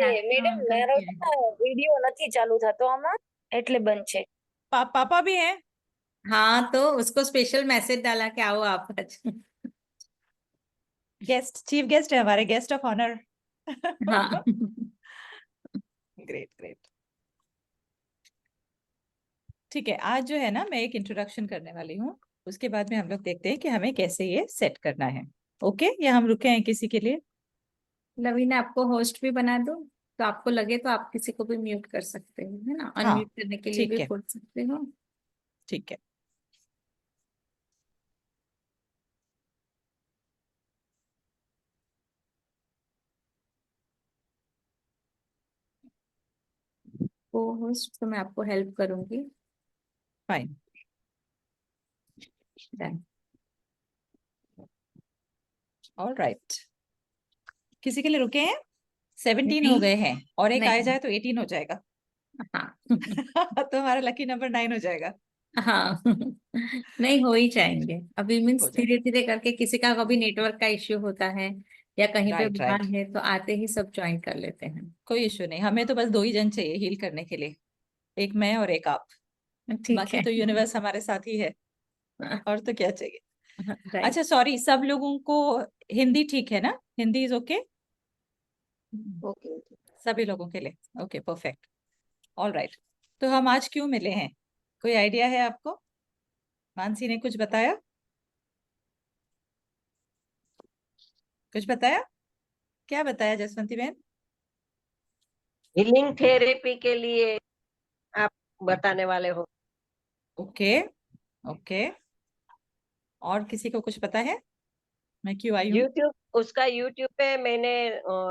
Madam મારો video નથી ચાલુ થતો આમાં એટલે બંધ છે. पापा भी हैं? हाँ, तो उसको स्पेशल मैसेज डाला कि आओ आप आज। गेस्ट, चीफ गेस्ट है हमारे, गेस्ट ऑफ ऑनर। हाँ। Great great. ठीक है, आज जो है ना मैं एक इंट्रोडक्शन करने वाली हूँ, उसके बाद में हम लोग देखते हैं कि हमें कैसे ये सेट करना है। ओके, या हम रुके हैं किसी के लिए? लवीना, आपको होस्ट भी बना दो, तो आपको लगे तो आप किसी को भी म्यूट कर सकते हो, है ना, हाँ, अनम्यूट करने के लिए ठीक भी है। बोल सकते हो। ठीक है। को होस्ट तो मैं आपको हेल्प करूंगी। फाइन। डन। ऑलराइट, किसी के लिए रुके हैं? 17 हो नहीं, गए हैं और एक आ नहीं। जाए तो 18 हो जाएगा। हाँ। तो हमारा लकी नंबर 9 हो जाएगा। हाँ। नहीं, हो ही जाएंगे अभी, मीन्स हो जाएगा। धीरे धीरे करके किसी का कभी नेटवर्क का इश्यू होता है या कहीं पे राइट बाहर राइट, है तो आते ही सब ज्वाइन कर लेते हैं। कोई इशू नहीं, हमें तो बस 2 ही जन चाहिए हील करने के लिए, एक मैं और एक आप। ठीक बाकी है। तो यूनिवर्स हमारे साथ ही है, और तो क्या चाहिए। राइट। अच्छा सॉरी, सब लोगों को हिंदी ठीक है ना? हिंदी इज ओके ઓકે सभी लोगों के लिए? Okay perfect. ऑल राइट, तो हम आज क्यों मिले हैं, कोई आइडिया है आपको? मानसी ने कुछ बताया? कुछ बताया? क्या बताया जसवंती बहन? हीलिंग थेरेपी के लिए आप बताने वाले हो। ओके ओके, और किसी को कुछ पता है मैं क्यों आई हूँ? यूट्यूब पे मैंने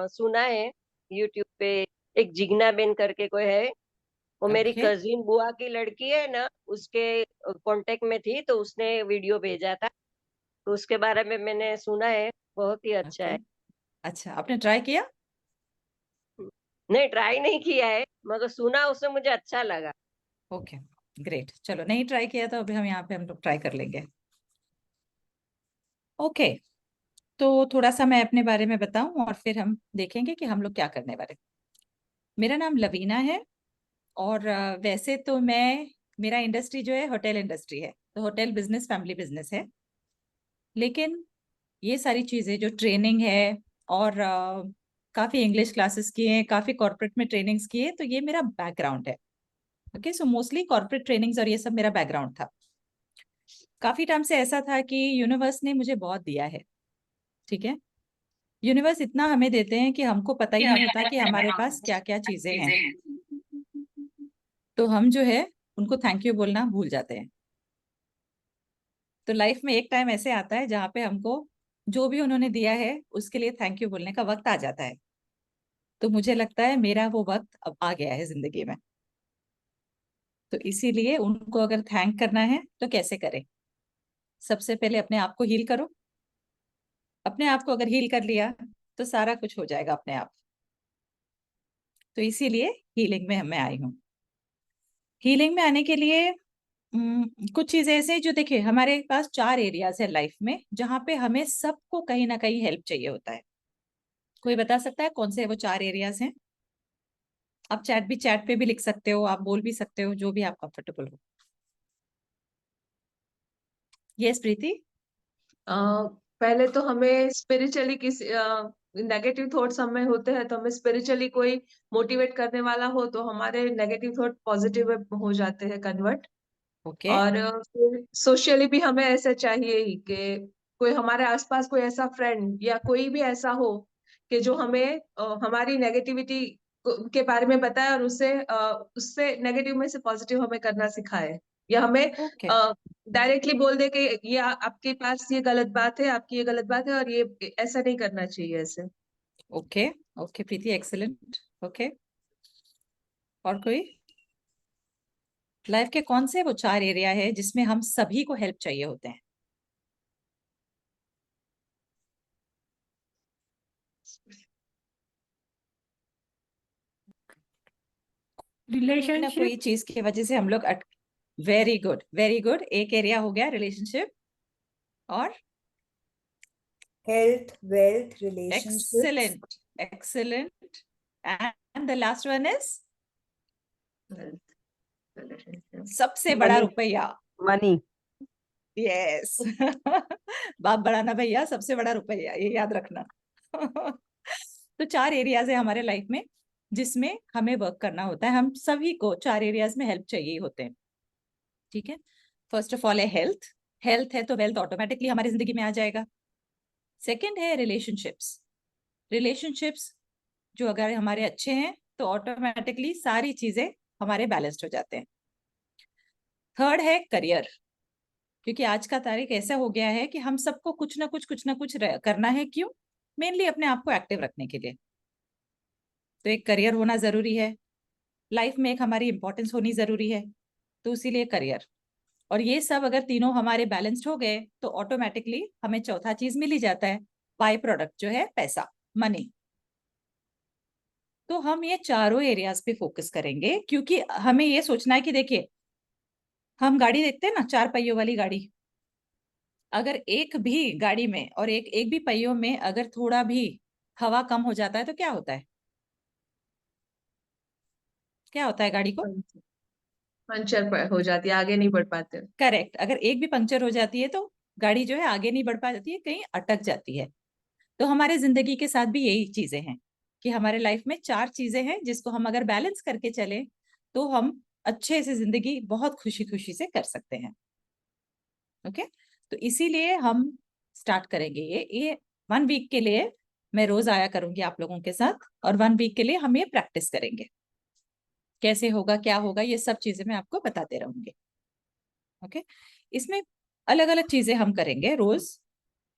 सुना है। यूट्यूब पे एक जिग्ना बेन करके कोई है, वो मेरी ओके कजिन बुआ की लड़की है ना, उसके कांटेक्ट में थी, तो उसने वीडियो भेजा था, तो उसके बारे में मैंने सुना है, बहुत ही अच्छा ओके। है। अच्छा, आपने ट्राई किया? नहीं, ट्राई नहीं किया है, मगर सुना, उससे मुझे अच्छा लगा। ओके ग्रेट, चलो नहीं ट्राई किया तो अभी हम यहाँ पे हम लोग ट्राई कर लेंगे। ओके, तो थोड़ा सा मैं अपने बारे में बताऊं और फिर हम देखेंगे कि हम लोग क्या करने वाले। मेरा नाम लवीना है, और वैसे तो मेरा इंडस्ट्री जो है होटल इंडस्ट्री है, तो होटल बिजनेस फैमिली बिजनेस है। लेकिन ये सारी चीज़ें जो ट्रेनिंग है, और काफ़ी इंग्लिश क्लासेस किए हैं, काफ़ी कॉर्पोरेट में ट्रेनिंग्स किए, तो ये मेरा बैकग्राउंड है। Okay, so mostly corporate trainings और ये सब मेरा बैकग्राउंड था। काफ़ी टाइम से ऐसा था कि यूनिवर्स ने मुझे बहुत दिया है, ठीक है। यूनिवर्स इतना हमें देते हैं कि हमको पता ही नहीं होता कि हमारे पास क्या क्या चीज़ें हैं, तो हम जो है उनको थैंक यू बोलना भूल जाते हैं। तो लाइफ में एक टाइम ऐसे आता है जहाँ पे हमको जो भी उन्होंने दिया है उसके लिए थैंक यू बोलने का वक्त आ जाता है। तो मुझे लगता है मेरा वो वक्त अब आ गया है जिंदगी में, तो इसीलिए उनको अगर थैंक करना है तो कैसे करें? सबसे पहले अपने आप को हील करो। अपने आप को अगर हील कर लिया तो सारा कुछ हो जाएगा अपने आप। तो इसीलिए हीलिंग में मैं आई हूँ। हीलिंग में आने के लिए कुछ चीजें ऐसे जो देखिए, हमारे पास 4 एरियाज है लाइफ में जहाँ पे हमें सबको कहीं ना कहीं हेल्प चाहिए होता है। कोई बता सकता है कौन से वो 4 एरियाज हैं? आप चैट पे भी लिख सकते हो, आप बोल भी सकते हो, जो भी आप कंफर्टेबल हो। यस प्रीति। पहले तो हमें स्पिरिचुअली किसी नेगेटिव थॉट्स हमें होते हैं, तो हमें स्पिरिचुअली कोई मोटिवेट करने वाला हो तो हमारे नेगेटिव थॉट पॉजिटिव हो जाते हैं कन्वर्ट। ओके और फिर सोशली भी हमें ऐसा चाहिए ही कि कोई हमारे आसपास कोई ऐसा फ्रेंड या कोई भी ऐसा हो कि जो हमें हमारी नेगेटिविटी के बारे में बताए और उससे नेगेटिव में से पॉजिटिव हमें करना सिखाए, या हमें ओके डायरेक्टली बोल दे कि ये आपके पास ये गलत बात है, आपकी ये गलत बात है और ये ऐसा नहीं करना चाहिए ऐसे। ओके ओके प्रीति, एक्सीलेंट। ओके, और कोई? लाइफ के कौन से वो 4 एरिया है जिसमें हम सभी को हेल्प चाहिए होते हैं? ना कोई चीज की वजह से हम लोग वेरी गुड वेरी गुड, एक एरिया हो गया रिलेशनशिप, और health, wealth, relationship. Excellent excellent And the last one is Relationship. सबसे बड़ा Money. रुपया. मनी। यस बाप बड़ा ना भैया, सबसे बड़ा रुपया, ये याद रखना तो 4 एरियाज है हमारे लाइफ में जिसमें हमें वर्क करना होता है. हम सभी को 4 एरियाज में हेल्प चाहिए होते हैं. ठीक है. फर्स्ट ऑफ ऑल है हेल्थ. हेल्थ है तो वेल्थ ऑटोमेटिकली हमारी जिंदगी में आ जाएगा. सेकंड है रिलेशनशिप्स. रिलेशनशिप्स जो अगर हमारे अच्छे हैं तो ऑटोमेटिकली सारी चीजें हमारे बैलेंस्ड हो जाते हैं. थर्ड है करियर, क्योंकि आज का तारीख ऐसा हो गया है कि हम सबको कुछ ना कुछ करना है. क्यों? मेनली अपने आप को एक्टिव रखने के लिए. तो एक करियर होना जरूरी है. लाइफ में एक हमारी इंपॉर्टेंस होनी जरूरी है, तो इसीलिए करियर. और ये सब अगर तीनों हमारे बैलेंस्ड हो गए तो ऑटोमेटिकली हमें चौथा चीज मिल ही जाता है, बाय प्रोडक्ट, जो है पैसा, मनी. तो हम ये चारों एरियाज पे फोकस करेंगे, क्योंकि हमें ये सोचना है कि देखिए, हम गाड़ी देखते हैं ना, 4 पहियों वाली गाड़ी. अगर एक भी गाड़ी में और एक भी पहियों में अगर थोड़ा भी हवा कम हो जाता है तो क्या होता है? क्या होता है गाड़ी को? पंचर हो जाती है, आगे नहीं बढ़ पाते. करेक्ट. अगर एक भी पंक्चर हो जाती है तो गाड़ी जो है आगे नहीं बढ़ पाती है, कहीं अटक जाती है. तो हमारे जिंदगी के साथ भी यही चीजें हैं कि हमारे लाइफ में 4 चीजें हैं जिसको हम अगर बैलेंस करके चले तो हम अच्छे से जिंदगी बहुत खुशी खुशी से कर सकते हैं. ओके. तो इसीलिए हम स्टार्ट करेंगे ये 1 वीक के लिए. मैं रोज आया करूंगी आप लोगों के साथ, और 1 वीक के लिए हम ये प्रैक्टिस करेंगे. कैसे होगा, क्या होगा, ये सब चीजें मैं आपको बताते रहूंगी. ओके. इसमें अलग अलग चीजें हम करेंगे रोज.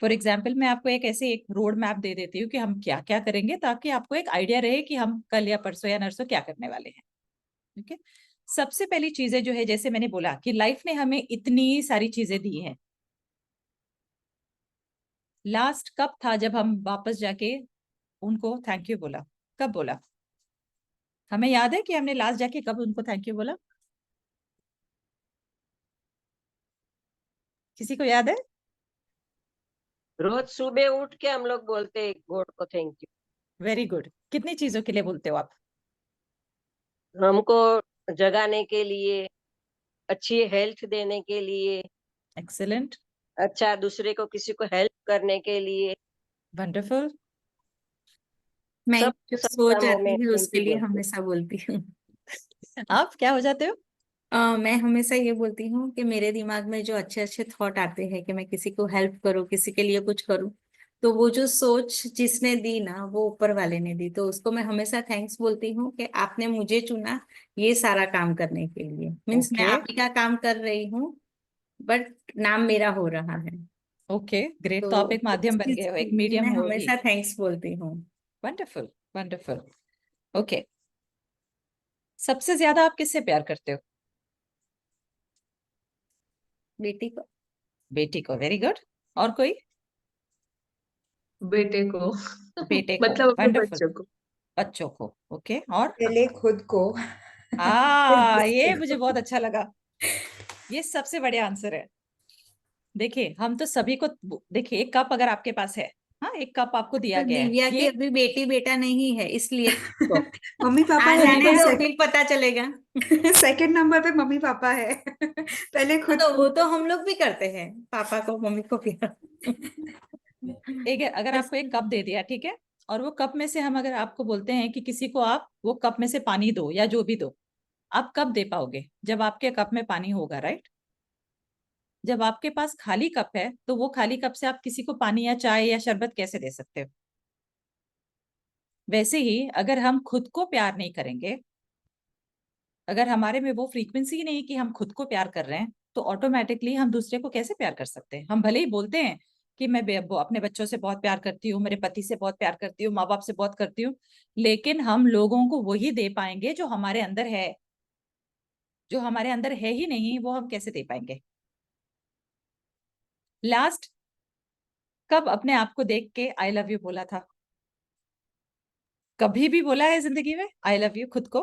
फॉर एग्जाम्पल, मैं आपको एक रोड मैप दे देती हूँ कि हम क्या क्या करेंगे, ताकि आपको एक आइडिया रहे कि हम कल या परसों या नरसों क्या करने वाले हैं. ओके. सबसे पहली चीजें जो है, जैसे मैंने बोला कि लाइफ ने हमें इतनी सारी चीजें दी हैं. लास्ट कब था जब हम वापस जाके उनको थैंक यू बोला? कब बोला? हमें याद है कि हमने लास्ट जाके कब उनको थैंक यू बोला? किसी को याद है? रोज सुबह उठ के हम लोग बोलते हैं गॉड को थैंक यू। Very good. कितनी चीजों के लिए बोलते हो आप? हमको जगाने के लिए, अच्छी हेल्थ देने के लिए, एक्सीलेंट. अच्छा दूसरे को किसी को हेल्प करने के लिए, वंडरफुल. मैं सब जो सब सो कामों जाती में है थैंक उसके यू लिए बोलते हैं। हमेशा बोलती हूँ। आप क्या हो जाते हो? मैं हमेशा ये बोलती हूँ कि मेरे दिमाग में जो अच्छे अच्छे थॉट आते हैं कि मैं किसी को हेल्प करूँ, किसी के लिए कुछ करूँ, तो वो जो सोच जिसने दी ना, वो ऊपर वाले ने दी, तो उसको मैं हमेशा थैंक्स बोलती हूँ कि आपने मुझे चुना ये सारा काम करने के लिए. मीन्स मैं Okay. आप ही का काम कर रही हूँ, बट नाम मेरा हो रहा है. Okay, great. तो तो आप एक माध्यम उस बन चीज गए हो, के एक लिए मीडियम मैं हो भी. हमेशा थैंक्स बोलती हूँ. Wonderful, wonderful. ओके. सबसे ज्यादा आप किससे प्यार करते हो? बेटी को. बेटी को. Very good. और कोई? बेटे को. बेटे को. मतलब अपने वंडरफुल. बच्चों को. बच्चों को. ओके. और पहले खुद को. ये मुझे बहुत अच्छा लगा. ये सबसे बढ़िया आंसर है. देखिए, हम तो सभी को, देखिए, एक कप अगर आपके पास है, हाँ, एक कप आपको दिया तो गया है, दिव्या की ये अभी बेटी बेटा नहीं है, इसलिए तो मम्मी पापा आ है जाने ना. दो, फिर पता चलेगा. सेकंड नंबर पे मम्मी पापा है. पहले खुद तो वो को. तो हम लोग भी करते हैं, पापा को मम्मी को प्यार. एक, अगर आपको एक कप दे दिया, ठीक है, और वो कप में से हम अगर आपको बोलते हैं कि किसी को आप वो कप में से पानी दो या जो भी दो, आप कब दे पाओगे? जब आपके कप में पानी होगा, राइट? जब आपके पास खाली कप है तो वो खाली कप से आप किसी को पानी या चाय या शरबत कैसे दे सकते हो? वैसे ही अगर हम खुद को प्यार नहीं करेंगे, अगर हमारे में वो फ्रीक्वेंसी ही नहीं कि हम खुद को प्यार कर रहे हैं, तो ऑटोमेटिकली हम दूसरे को कैसे प्यार कर सकते हैं? हम भले ही बोलते हैं कि मैं अपने बच्चों से बहुत प्यार करती हूँ, मेरे पति से बहुत प्यार करती हूँ, माँ बाप से बहुत करती हूँ, लेकिन हम लोगों को वही दे पाएंगे जो हमारे अंदर है. जो हमारे अंदर है ही नहीं, वो हम कैसे दे पाएंगे? लास्ट कब अपने आप को देख के आई लव यू बोला था? कभी भी बोला है जिंदगी में आई लव यू खुद को?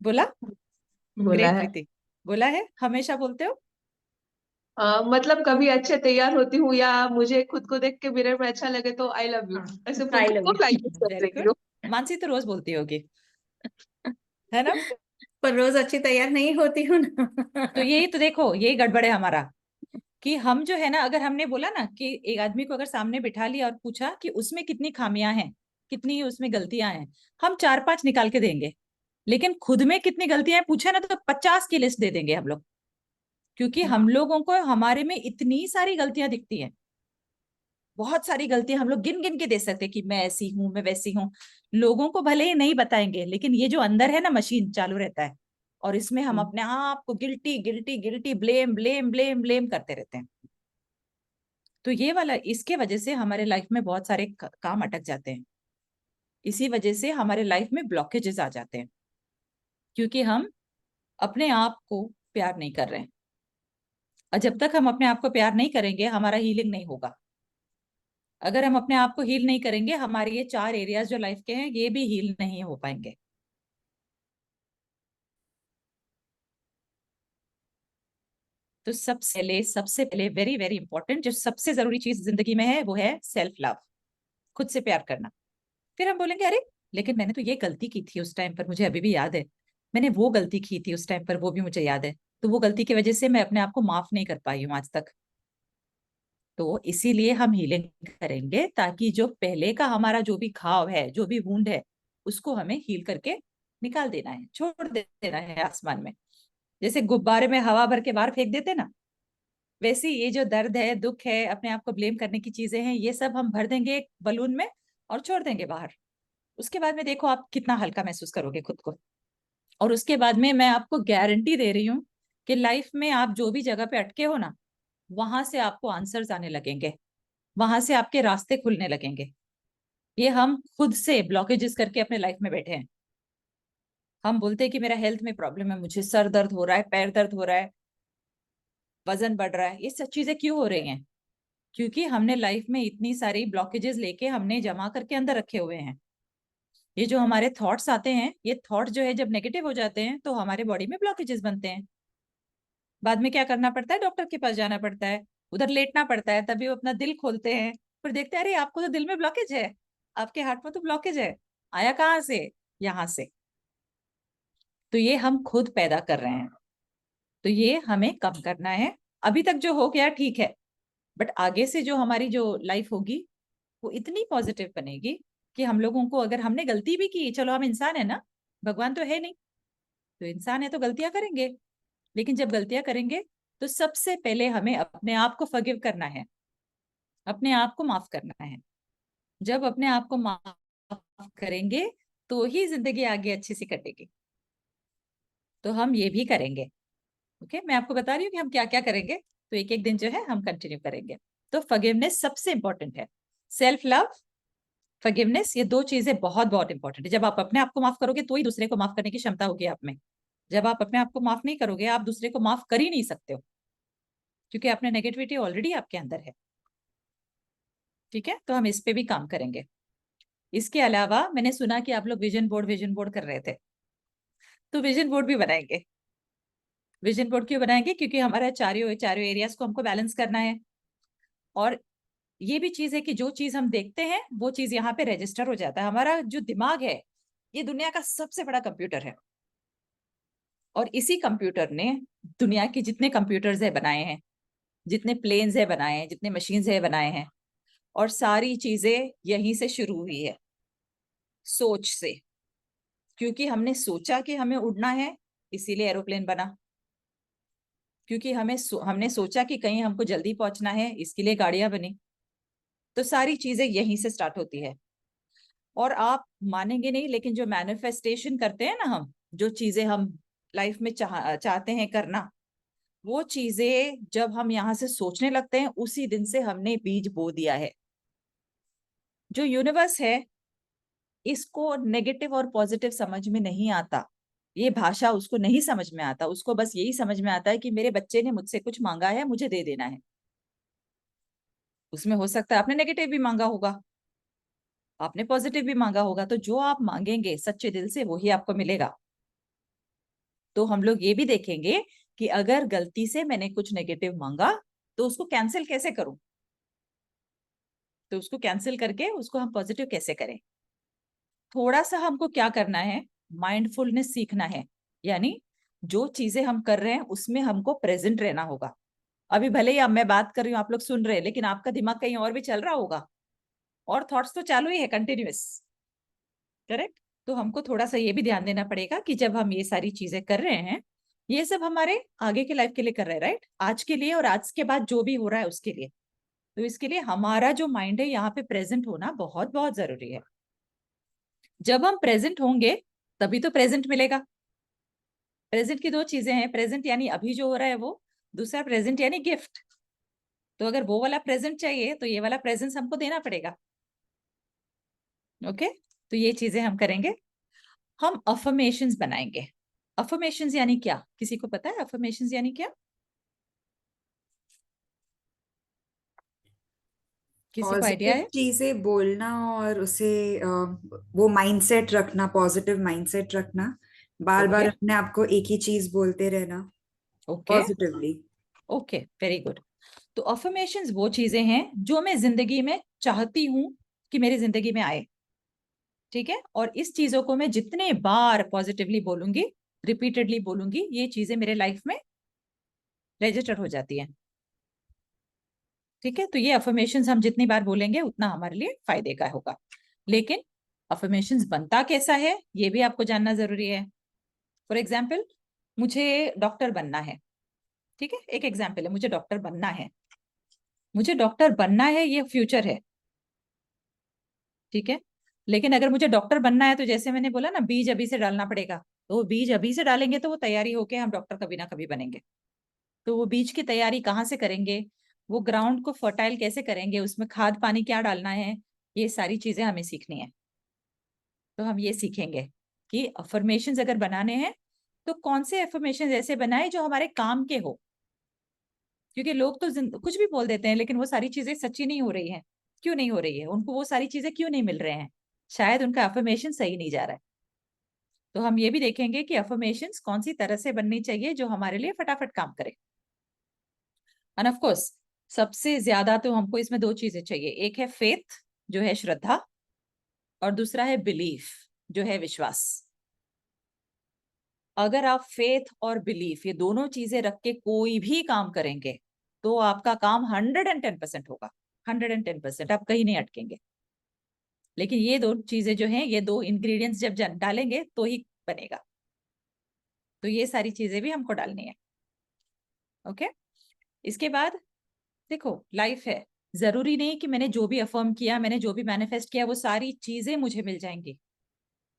बोला? बोला ग्रेट है. प्रीति. बोला है? हमेशा बोलते हो? मतलब कभी अच्छे तैयार होती हूँ या मुझे खुद को देख के मिरर में अच्छा लगे तो आई लव यू, हाँ, ऐसे I खुद love को you. लाइक कर वेरी देती गुड. हूँ. मानसी तो रोज बोलती होगी, है ना? पर रोज अच्छी तैयार नहीं होती हूँ ना। तो यही तो देखो, यही गड़बड़ है हमारा, कि हम जो है ना, अगर हमने बोला ना कि एक आदमी को अगर सामने बिठा लिया और पूछा कि उसमें कितनी खामियां हैं, कितनी उसमें गलतियां हैं, हम 4-5 निकाल के देंगे। लेकिन खुद में कितनी गलतियां हैं पूछे ना तो 50 की लिस्ट दे देंगे हम लोग, क्योंकि हम लोगों को हमारे में इतनी सारी गलतियां दिखती हैं, बहुत सारी गलतियां हम लोग गिन गिन के दे सकते हैं कि मैं ऐसी हूं, मैं वैसी हूं। लोगों को भले ही नहीं बताएंगे, लेकिन ये जो अंदर है ना, मशीन चालू रहता है, और इसमें हम अपने आप को guilty guilty guilty, blame blame blame blame करते रहते हैं। तो ये वाला, इसके वजह से हमारे लाइफ में बहुत सारे काम अटक जाते हैं। इसी वजह से हमारे लाइफ में ब्लॉकेजेस आ जाते हैं, क्योंकि हम अपने आप को प्यार नहीं कर रहे हैं। और जब तक हम अपने आप को प्यार नहीं करेंगे, हमारा हीलिंग नहीं होगा। अगर हम अपने आप को हील नहीं करेंगे, हमारे ये 4 एरियाज जो लाइफ के हैं, ये भी हील नहीं हो पाएंगे। तो सबसे पहले वेरी वेरी इंपॉर्टेंट, जो सबसे जरूरी चीज जिंदगी में है, वो है सेल्फ लव, खुद से प्यार करना। फिर हम बोलेंगे, अरे लेकिन मैंने तो ये गलती की थी उस टाइम पर, मुझे अभी भी याद है। मैंने वो गलती की थी उस टाइम पर, वो भी मुझे याद है। तो वो गलती की वजह से मैं अपने आप को माफ नहीं कर पाई हूँ आज तक। तो इसीलिए हम हीलिंग करेंगे, ताकि जो पहले का हमारा जो भी घाव है, जो भी वुंड है, उसको हमें हील करके निकाल देना है, छोड़ देना है आसमान में। जैसे गुब्बारे में हवा भर के बाहर फेंक देते ना, वैसे ही ये जो दर्द है, दुख है, अपने आप को ब्लेम करने की चीजें हैं, ये सब हम भर देंगे एक बलून में और छोड़ देंगे बाहर। उसके बाद में देखो आप कितना हल्का महसूस करोगे खुद को। और उसके बाद में मैं आपको गारंटी दे रही हूँ कि लाइफ में आप जो भी जगह पे अटके हो ना, वहां से आपको आंसर्स आने लगेंगे, वहां से आपके रास्ते खुलने लगेंगे। ये हम खुद से ब्लॉकेजेस करके अपने लाइफ में बैठे हैं। हम बोलते हैं कि मेरा हेल्थ में प्रॉब्लम है, मुझे सर दर्द हो रहा है, पैर दर्द हो रहा है, वजन बढ़ रहा है। ये सब चीजें क्यों हो रही हैं? क्योंकि हमने लाइफ में इतनी सारी ब्लॉकेजेस लेके हमने जमा करके अंदर रखे हुए हैं। ये जो हमारे थॉट्स आते हैं, ये थॉट जो है जब नेगेटिव हो जाते हैं, तो हमारे बॉडी में ब्लॉकेजेस बनते हैं। बाद में क्या करना पड़ता है? डॉक्टर के पास जाना पड़ता है, उधर लेटना पड़ता है, तभी वो अपना दिल खोलते हैं। फिर देखते हैं, अरे आपको तो दिल में ब्लॉकेज है, आपके हार्ट में तो ब्लॉकेज है। आया कहाँ से? यहाँ से। तो ये हम खुद पैदा कर रहे हैं, तो ये हमें कम करना है। अभी तक जो हो गया ठीक है, बट आगे से जो हमारी जो लाइफ होगी, वो इतनी पॉजिटिव बनेगी कि हम लोगों को, अगर हमने गलती भी की, चलो हम इंसान है ना, भगवान तो है नहीं, तो इंसान है तो गलतियां करेंगे। लेकिन जब गलतियां करेंगे, तो सबसे पहले हमें अपने आप को फॉरगिव करना है, अपने आप को माफ करना है। जब अपने आप को माफ करेंगे, तो ही जिंदगी आगे अच्छी सी कटेगी। तो हम ये भी करेंगे। ओके, मैं आपको बता रही हूँ कि हम क्या क्या करेंगे, तो एक एक दिन जो है हम कंटिन्यू करेंगे। तो फॉरगिवनेस सबसे इंपॉर्टेंट है, सेल्फ लव, फॉरगिवनेस, ये 2 चीजें बहुत बहुत इंपॉर्टेंट है। जब आप अपने आप को माफ करोगे, तो ही दूसरे को माफ करने की क्षमता होगी आप में। जब आप अपने आप को माफ नहीं करोगे, आप दूसरे को माफ कर ही नहीं सकते हो, क्योंकि आपने नेगेटिविटी ऑलरेडी आपके अंदर है। ठीक है, तो हम इस पे भी काम करेंगे। इसके अलावा मैंने सुना कि आप लोग विजन बोर्ड कर रहे थे, तो विजन बोर्ड भी बनाएंगे। विजन बोर्ड क्यों बनाएंगे? क्योंकि हमारा चारों चारों एरियाज को हमको बैलेंस करना है। और ये भी चीज है कि जो चीज हम देखते हैं, वो चीज यहाँ पे रजिस्टर हो जाता है। हमारा जो दिमाग है, ये दुनिया का सबसे बड़ा कंप्यूटर है, और इसी कंप्यूटर ने दुनिया के जितने कंप्यूटर्स है बनाए हैं, जितने प्लेन्स है बनाए हैं, जितने मशीन्स है बनाए हैं, और सारी चीजें यहीं से शुरू हुई है, सोच से। क्योंकि हमने सोचा कि हमें उड़ना है, इसीलिए एरोप्लेन बना। क्योंकि हमने सोचा कि कहीं हमको जल्दी पहुंचना है, इसके लिए गाड़ियां बनी। तो सारी चीजें यहीं से स्टार्ट होती है। और आप मानेंगे नहीं, लेकिन जो मैनिफेस्टेशन करते हैं ना हम, जो चीजें हम लाइफ में चाहते हैं करना, वो चीजें जब हम यहाँ से सोचने लगते हैं, उसी दिन से हमने बीज बो दिया है। जो यूनिवर्स है, इसको नेगेटिव और पॉजिटिव समझ में नहीं आता, ये भाषा उसको नहीं समझ में आता। उसको बस यही समझ में आता है कि मेरे बच्चे ने मुझसे कुछ मांगा है, मुझे दे देना है। उसमें हो सकता है आपने नेगेटिव भी मांगा होगा, आपने पॉजिटिव भी मांगा होगा। तो जो आप मांगेंगे सच्चे दिल से, वही आपको मिलेगा। तो हम लोग ये भी देखेंगे कि अगर गलती से मैंने कुछ नेगेटिव मांगा, तो उसको कैंसिल कैसे करूं, तो उसको कैंसिल करके उसको हम पॉजिटिव कैसे करें। थोड़ा सा हमको क्या करना है, माइंडफुलनेस सीखना है, यानी जो चीजें हम कर रहे हैं उसमें हमको प्रेजेंट रहना होगा। अभी भले ही अब मैं बात कर रही हूँ, आप लोग सुन रहे हैं, लेकिन आपका दिमाग कहीं और भी चल रहा होगा और थॉट्स तो चालू ही है कंटिन्यूअस, करेक्ट। तो हमको थोड़ा सा ये भी ध्यान देना पड़ेगा कि जब हम ये सारी चीजें कर रहे हैं, ये सब हमारे आगे के लाइफ के लिए कर रहे हैं, राइट, आज के लिए और आज के बाद जो भी हो रहा है उसके लिए। तो इसके लिए हमारा जो माइंड है यहाँ पे प्रेजेंट होना बहुत बहुत जरूरी है। जब हम प्रेजेंट होंगे तभी तो प्रेजेंट मिलेगा। प्रेजेंट की दो चीजें हैं, प्रेजेंट यानी अभी जो हो रहा है वो, दूसरा प्रेजेंट यानी गिफ्ट। तो अगर वो वाला प्रेजेंट चाहिए तो ये वाला प्रेजेंस हमको देना पड़ेगा। ओके, तो ये चीजें हम करेंगे। हम अफर्मेशंस बनाएंगे। अफर्मेशंस यानी क्या, किसी को पता है अफर्मेशंस यानी क्या? किसी को आइडिया पॉजिटिव है? चीजें बोलना और उसे वो माइंडसेट रखना, पॉजिटिव माइंडसेट रखना, बार बार ओके अपने आप को एक ही चीज बोलते रहना okay positively. Okay, very good. तो अफर्मेशंस वो चीजें हैं जो मैं जिंदगी में चाहती हूँ कि मेरी जिंदगी में आए, ठीक है। और इस चीजों को मैं जितने बार पॉजिटिवली बोलूंगी, रिपीटेडली बोलूंगी, ये चीजें मेरे लाइफ में रजिस्टर हो जाती हैं, ठीक है। तो ये अफर्मेशंस हम जितनी बार बोलेंगे उतना हमारे लिए फायदे का होगा। लेकिन अफर्मेशंस बनता कैसा है ये भी आपको जानना जरूरी है। फॉर एग्जाम्पल, मुझे डॉक्टर बनना है, ठीक है, एक एग्जाम्पल है, मुझे डॉक्टर बनना है। मुझे डॉक्टर बनना है, ये फ्यूचर है, ठीक है। लेकिन अगर मुझे डॉक्टर बनना है तो जैसे मैंने बोला ना, बीज अभी से डालना पड़ेगा। तो वो बीज अभी से डालेंगे तो वो तैयारी होके हम डॉक्टर कभी ना कभी बनेंगे। तो वो बीज की तैयारी कहाँ से करेंगे, वो ग्राउंड को फर्टाइल कैसे करेंगे, उसमें खाद पानी क्या डालना है, ये सारी चीजें हमें सीखनी है। तो हम ये सीखेंगे कि अफर्मेशंस अगर बनाने हैं तो कौन से अफर्मेशंस ऐसे बनाए जो हमारे काम के हो। क्योंकि लोग तो कुछ भी बोल देते हैं, लेकिन वो सारी चीजें सच्ची नहीं हो रही हैं। क्यों नहीं हो रही है, उनको वो सारी चीजें क्यों नहीं मिल रहे हैं? शायद उनका अफर्मेशन सही नहीं जा रहा है। तो हम ये भी देखेंगे कि अफर्मेशंस कौन सी तरह से बननी चाहिए जो हमारे लिए फटाफट काम करे। एंड ऑफ कोर्स सबसे ज्यादा तो हमको इसमें दो चीजें चाहिए, एक है फेथ जो है श्रद्धा, और दूसरा है बिलीफ जो है विश्वास। अगर आप फेथ और बिलीफ ये दोनों चीजें रख के कोई भी काम करेंगे तो आपका काम 110% होगा। 110%, आप कहीं नहीं अटकेंगे। लेकिन ये दो चीजें जो हैं, ये दो इंग्रेडिएंट्स जब डालेंगे तो ही बनेगा। तो ये सारी चीजें भी हमको डालनी है। ओके, इसके बाद देखो, लाइफ है, जरूरी नहीं कि मैंने जो भी अफर्म किया, मैंने जो भी मैनिफेस्ट किया वो सारी चीजें मुझे मिल जाएंगी,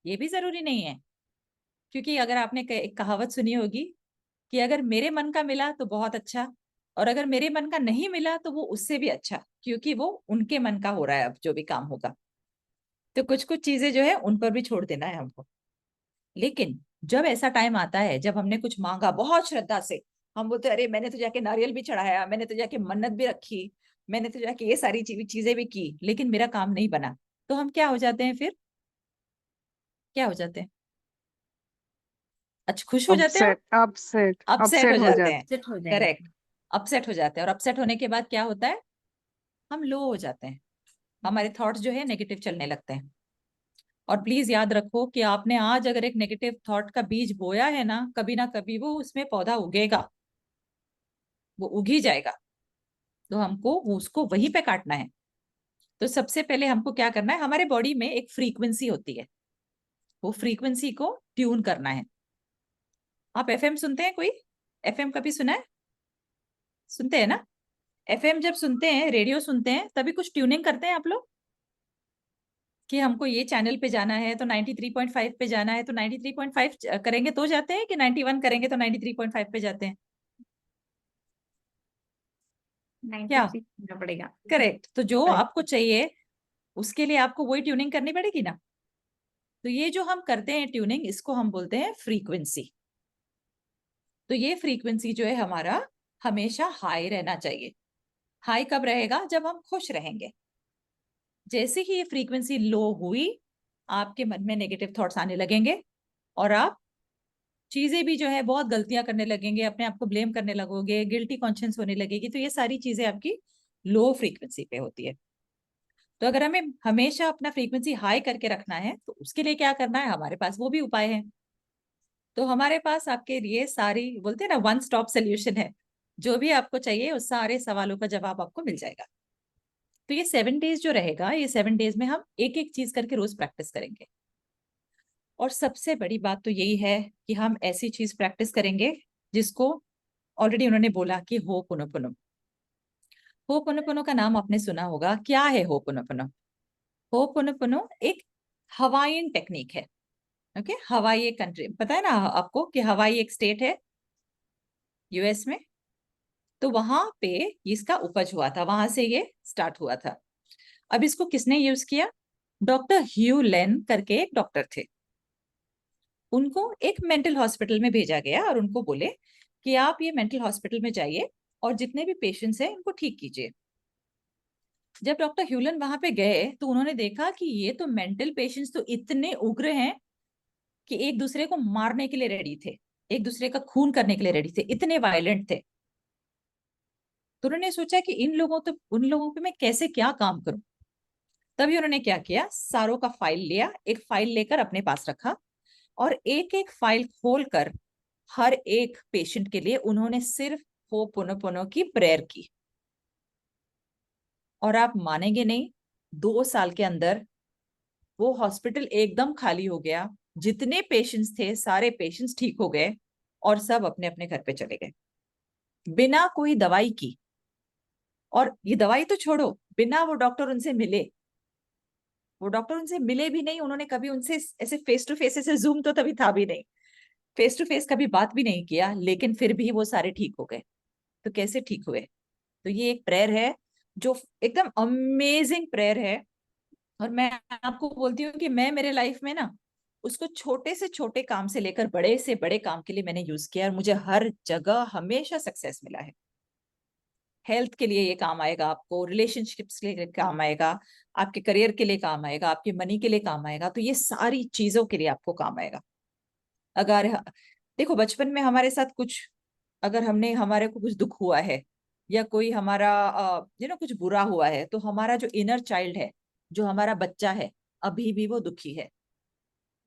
ये भी जरूरी नहीं है। क्योंकि अगर आपने एक कहावत सुनी होगी कि अगर मेरे मन का मिला तो बहुत अच्छा, और अगर मेरे मन का नहीं मिला तो वो उससे भी अच्छा, क्योंकि वो उनके मन का हो रहा है अब जो भी काम होगा। तो कुछ कुछ चीजें जो है उन पर भी छोड़ देना है हमको। लेकिन जब ऐसा टाइम आता है जब हमने कुछ मांगा बहुत श्रद्धा से, हम बोलते अरे मैंने तो जाके नारियल भी चढ़ाया, मैंने तो जाके मन्नत भी रखी, मैंने तो जाके ये सारी चीजें भी की, लेकिन मेरा काम नहीं बना, तो हम क्या हो जाते हैं फिर? क्या हो जाते हैं? अच्छा, खुश हो जाते हैं हम, अपसेट अपसेट अपसेट हो अपसेट हो जाते जाते। हैं, सेट हो जाएंगे। करेक्ट, अपसेट हो जाते हैं। और अपसेट होने के बाद क्या होता है, हम लो हो जाते हैं, हमारे थॉट्स जो है नेगेटिव चलने लगते हैं। और प्लीज याद रखो कि आपने आज अगर एक नेगेटिव थॉट का बीज बोया है ना कभी वो उसमें पौधा उगेगा, वो उग ही जाएगा। तो हमको उसको वहीं पे काटना है। तो सबसे पहले हमको क्या करना है, हमारे बॉडी में एक फ्रीक्वेंसी होती है, वो फ्रीक्वेंसी को ट्यून करना है। आप एफएम सुनते हैं? कोई एफएम कभी सुना है? सुनते हैं ना? एफएम जब सुनते हैं, रेडियो सुनते हैं, तभी कुछ ट्यूनिंग करते हैं आप लोग कि हमको ये चैनल पे जाना है तो 93.5 पे जाना है, तो 93.5 करेंगे तो जाते हैं कि 91 करेंगे तो 93.5 पे जाते हैं? क्या? 93 करना पड़ेगा। करेक्ट। तो जो Correct. आपको चाहिए उसके लिए आपको वही ट्यूनिंग करनी पड़ेगी ना। तो ये जो हम करते हैं ट्यूनिंग, इसको हम बोलते हैं फ्रीक्वेंसी। तो ये फ्रीक्वेंसी जो है हमारा हमेशा हाई रहना चाहिए। हाई कब रहेगा? जब हम खुश रहेंगे। जैसे ही ये फ्रीक्वेंसी लो हुई, आपके मन में नेगेटिव थॉट्स आने लगेंगे और आप चीजें भी जो है बहुत गलतियां करने लगेंगे, अपने आप को ब्लेम करने लगोगे, गिल्टी कॉन्शियंस होने लगेगी। तो ये सारी चीजें आपकी लो फ्रीक्वेंसी पे होती है। तो अगर हमें हमेशा अपना फ्रीक्वेंसी हाई करके रखना है तो उसके लिए क्या करना है, हमारे पास वो भी उपाय है। तो हमारे पास आपके लिए सारी, बोलते हैं ना, वन स्टॉप सोल्यूशन है। जो भी आपको चाहिए उस सारे सवालों का जवाब आपको मिल जाएगा। तो ये 7 डेज जो रहेगा, ये 7 डेज में हम एक एक चीज करके रोज प्रैक्टिस करेंगे। और सबसे बड़ी बात तो यही है कि हम ऐसी चीज प्रैक्टिस करेंगे जिसको ऑलरेडी उन्होंने बोला कि होपोनोपोनो। होपोनोपोनो का नाम आपने सुना होगा। क्या है होपोनोपोनो? होपोनोपोनो एक हवाईन टेक्निक है। ओके, हवाई एक कंट्री, पता है ना आपको कि हवाई एक स्टेट है यूएस में। तो वहां पे इसका उपज हुआ था, वहां से ये स्टार्ट हुआ था। अब इसको किसने यूज किया? डॉक्टर ह्यू लेन करके एक डॉक्टर थे। उनको एक मेंटल हॉस्पिटल में भेजा गया और उनको बोले कि आप ये मेंटल हॉस्पिटल में जाइए और जितने भी पेशेंट्स हैं उनको ठीक कीजिए। जब डॉक्टर ह्यूलन वहां पे गए तो उन्होंने देखा कि ये तो मेंटल पेशेंट्स तो इतने उग्र हैं कि एक दूसरे को मारने के लिए रेडी थे, एक दूसरे का खून करने के लिए रेडी थे, इतने वायलेंट थे। तो उन्होंने सोचा कि उन लोगों पे मैं कैसे क्या काम करूं। तभी उन्होंने क्या किया, सारों का फाइल लिया, एक फाइल लेकर अपने पास रखा और एक एक फाइल खोलकर हर एक पेशेंट के लिए उन्होंने सिर्फ होपोनोपोनो की प्रेयर की। और आप मानेंगे नहीं, 2 साल के अंदर वो हॉस्पिटल एकदम खाली हो गया। जितने पेशेंट्स थे सारे पेशेंट्स ठीक हो गए और सब अपने अपने घर पे चले गए बिना कोई दवाई की। और ये दवाई तो छोड़ो, बिना वो डॉक्टर उनसे मिले। वो डॉक्टर उनसे मिले भी नहीं, उन्होंने कभी उनसे ऐसे फेस टू फेस, ऐसे जूम तो तभी था भी नहीं, फेस टू फेस कभी बात भी नहीं किया, लेकिन फिर भी वो सारे ठीक हो गए। तो कैसे ठीक हुए? तो ये एक प्रेयर है जो एकदम अमेजिंग प्रेयर है। और मैं आपको बोलती हूँ कि मैं मेरे लाइफ में ना उसको छोटे से छोटे काम से लेकर बड़े से बड़े काम के लिए मैंने यूज किया और मुझे हर जगह हमेशा सक्सेस मिला है। हेल्थ के लिए ये काम आएगा, आपको रिलेशनशिप्स के लिए काम आएगा, आपके करियर के लिए काम आएगा, आपके मनी के लिए काम आएगा। तो ये सारी चीजों के लिए आपको काम आएगा। अगर देखो, बचपन में हमारे साथ कुछ, अगर हमारे को कुछ दुख हुआ है या कोई हमारा कुछ बुरा हुआ है, तो हमारा जो इनर चाइल्ड है, जो हमारा बच्चा है, अभी भी वो दुखी है।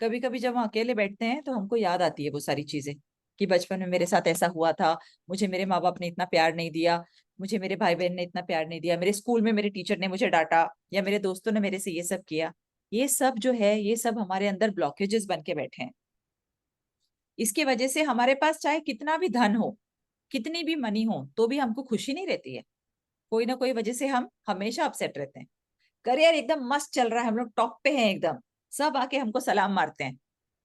कभी कभी जब हम अकेले बैठते हैं तो हमको याद आती है वो सारी चीजें कि बचपन में मेरे साथ ऐसा हुआ था, मुझे मेरे माँ बाप ने इतना प्यार नहीं दिया, मुझे मेरे भाई बहन ने इतना प्यार नहीं दिया, मेरे स्कूल में मेरे टीचर ने मुझे डांटा या मेरे दोस्तों ने मेरे से ये सब किया। ये सब जो है, ये सब हमारे अंदर ब्लॉकेजेस बन के बैठे हैं। इसकी वजह से हमारे पास चाहे कितना भी धन हो, कितनी भी मनी हो, तो भी हमको खुशी नहीं रहती है। कोई ना कोई वजह से हम हमेशा अपसेट रहते हैं। करियर एकदम मस्त चल रहा है, हम लोग टॉप पे हैं एकदम, सब आके हमको सलाम मारते हैं,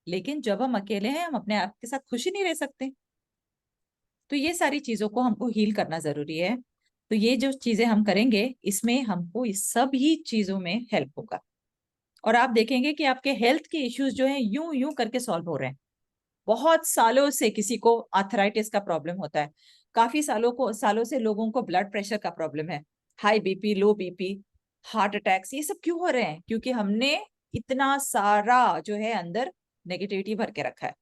लेकिन जब हम अकेले हैं हम अपने आप के साथ खुशी नहीं रह सकते। तो ये सारी चीजों को हमको हील करना जरूरी है। तो ये जो चीजें हम करेंगे, इसमें हमको इस सब ही चीजों में हेल्प होगा। और आप देखेंगे कि आपके हेल्थ के इश्यूज जो हैं यूं यूं करके सॉल्व हो रहे हैं। बहुत सालों से किसी को आर्थराइटिस का प्रॉब्लम होता है, काफी सालों से लोगों को ब्लड प्रेशर का प्रॉब्लम है, हाई बीपी, लो बीपी, हार्ट अटैक्स, ये सब क्यों हो रहे हैं? क्योंकि हमने इतना सारा जो है अंदर नेगेटिविटी भर के रखा है,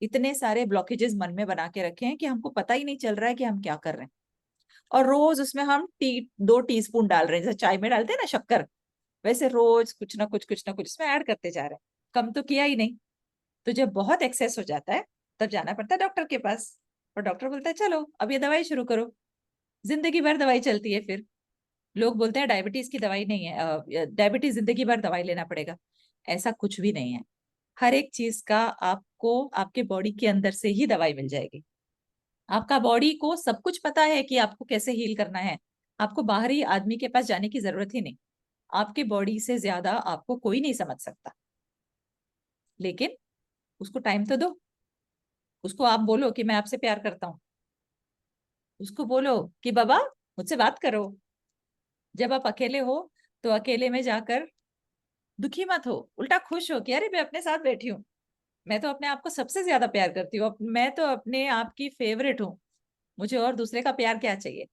इतने सारे ब्लॉकेजेस मन में बना के रखे हैं कि हमको पता ही नहीं चल रहा है कि हम क्या कर रहे हैं। और रोज उसमें हम 2 टीस्पून डाल रहे हैं, जैसे चाय में डालते हैं ना शक्कर, वैसे रोज कुछ ना कुछ इसमें ऐड करते जा रहे हैं। कम तो किया ही नहीं। तो जब बहुत एक्सेस हो जाता है तब जाना पड़ता है डॉक्टर के पास, और डॉक्टर बोलता है चलो अब ये दवाई शुरू करो। जिंदगी भर दवाई चलती है। फिर लोग बोलते हैं डायबिटीज की दवाई नहीं है, डायबिटीज जिंदगी भर दवाई लेना पड़ेगा। ऐसा कुछ भी नहीं है। हर एक चीज का आपको आपके बॉडी के अंदर से ही दवाई मिल जाएगी। आपका बॉडी को सब कुछ पता है कि आपको कैसे हील करना है। आपको बाहरी आदमी के पास जाने की जरूरत ही नहीं। आपके बॉडी से ज्यादा आपको कोई नहीं समझ सकता। लेकिन उसको टाइम तो दो। उसको आप बोलो कि मैं आपसे प्यार करता हूँ, उसको बोलो कि बाबा मुझसे बात करो। जब आप अकेले हो तो अकेले में जाकर दुखी मत हो, उल्टा खुश हो कि अरे मैं अपने साथ बैठी हूँ। मैं तो अपने आप को सबसे ज्यादा प्यार करती हूँ, मैं तो अपने आप की फेवरेट हूँ। मुझे और दूसरे का प्यार क्या चाहिए?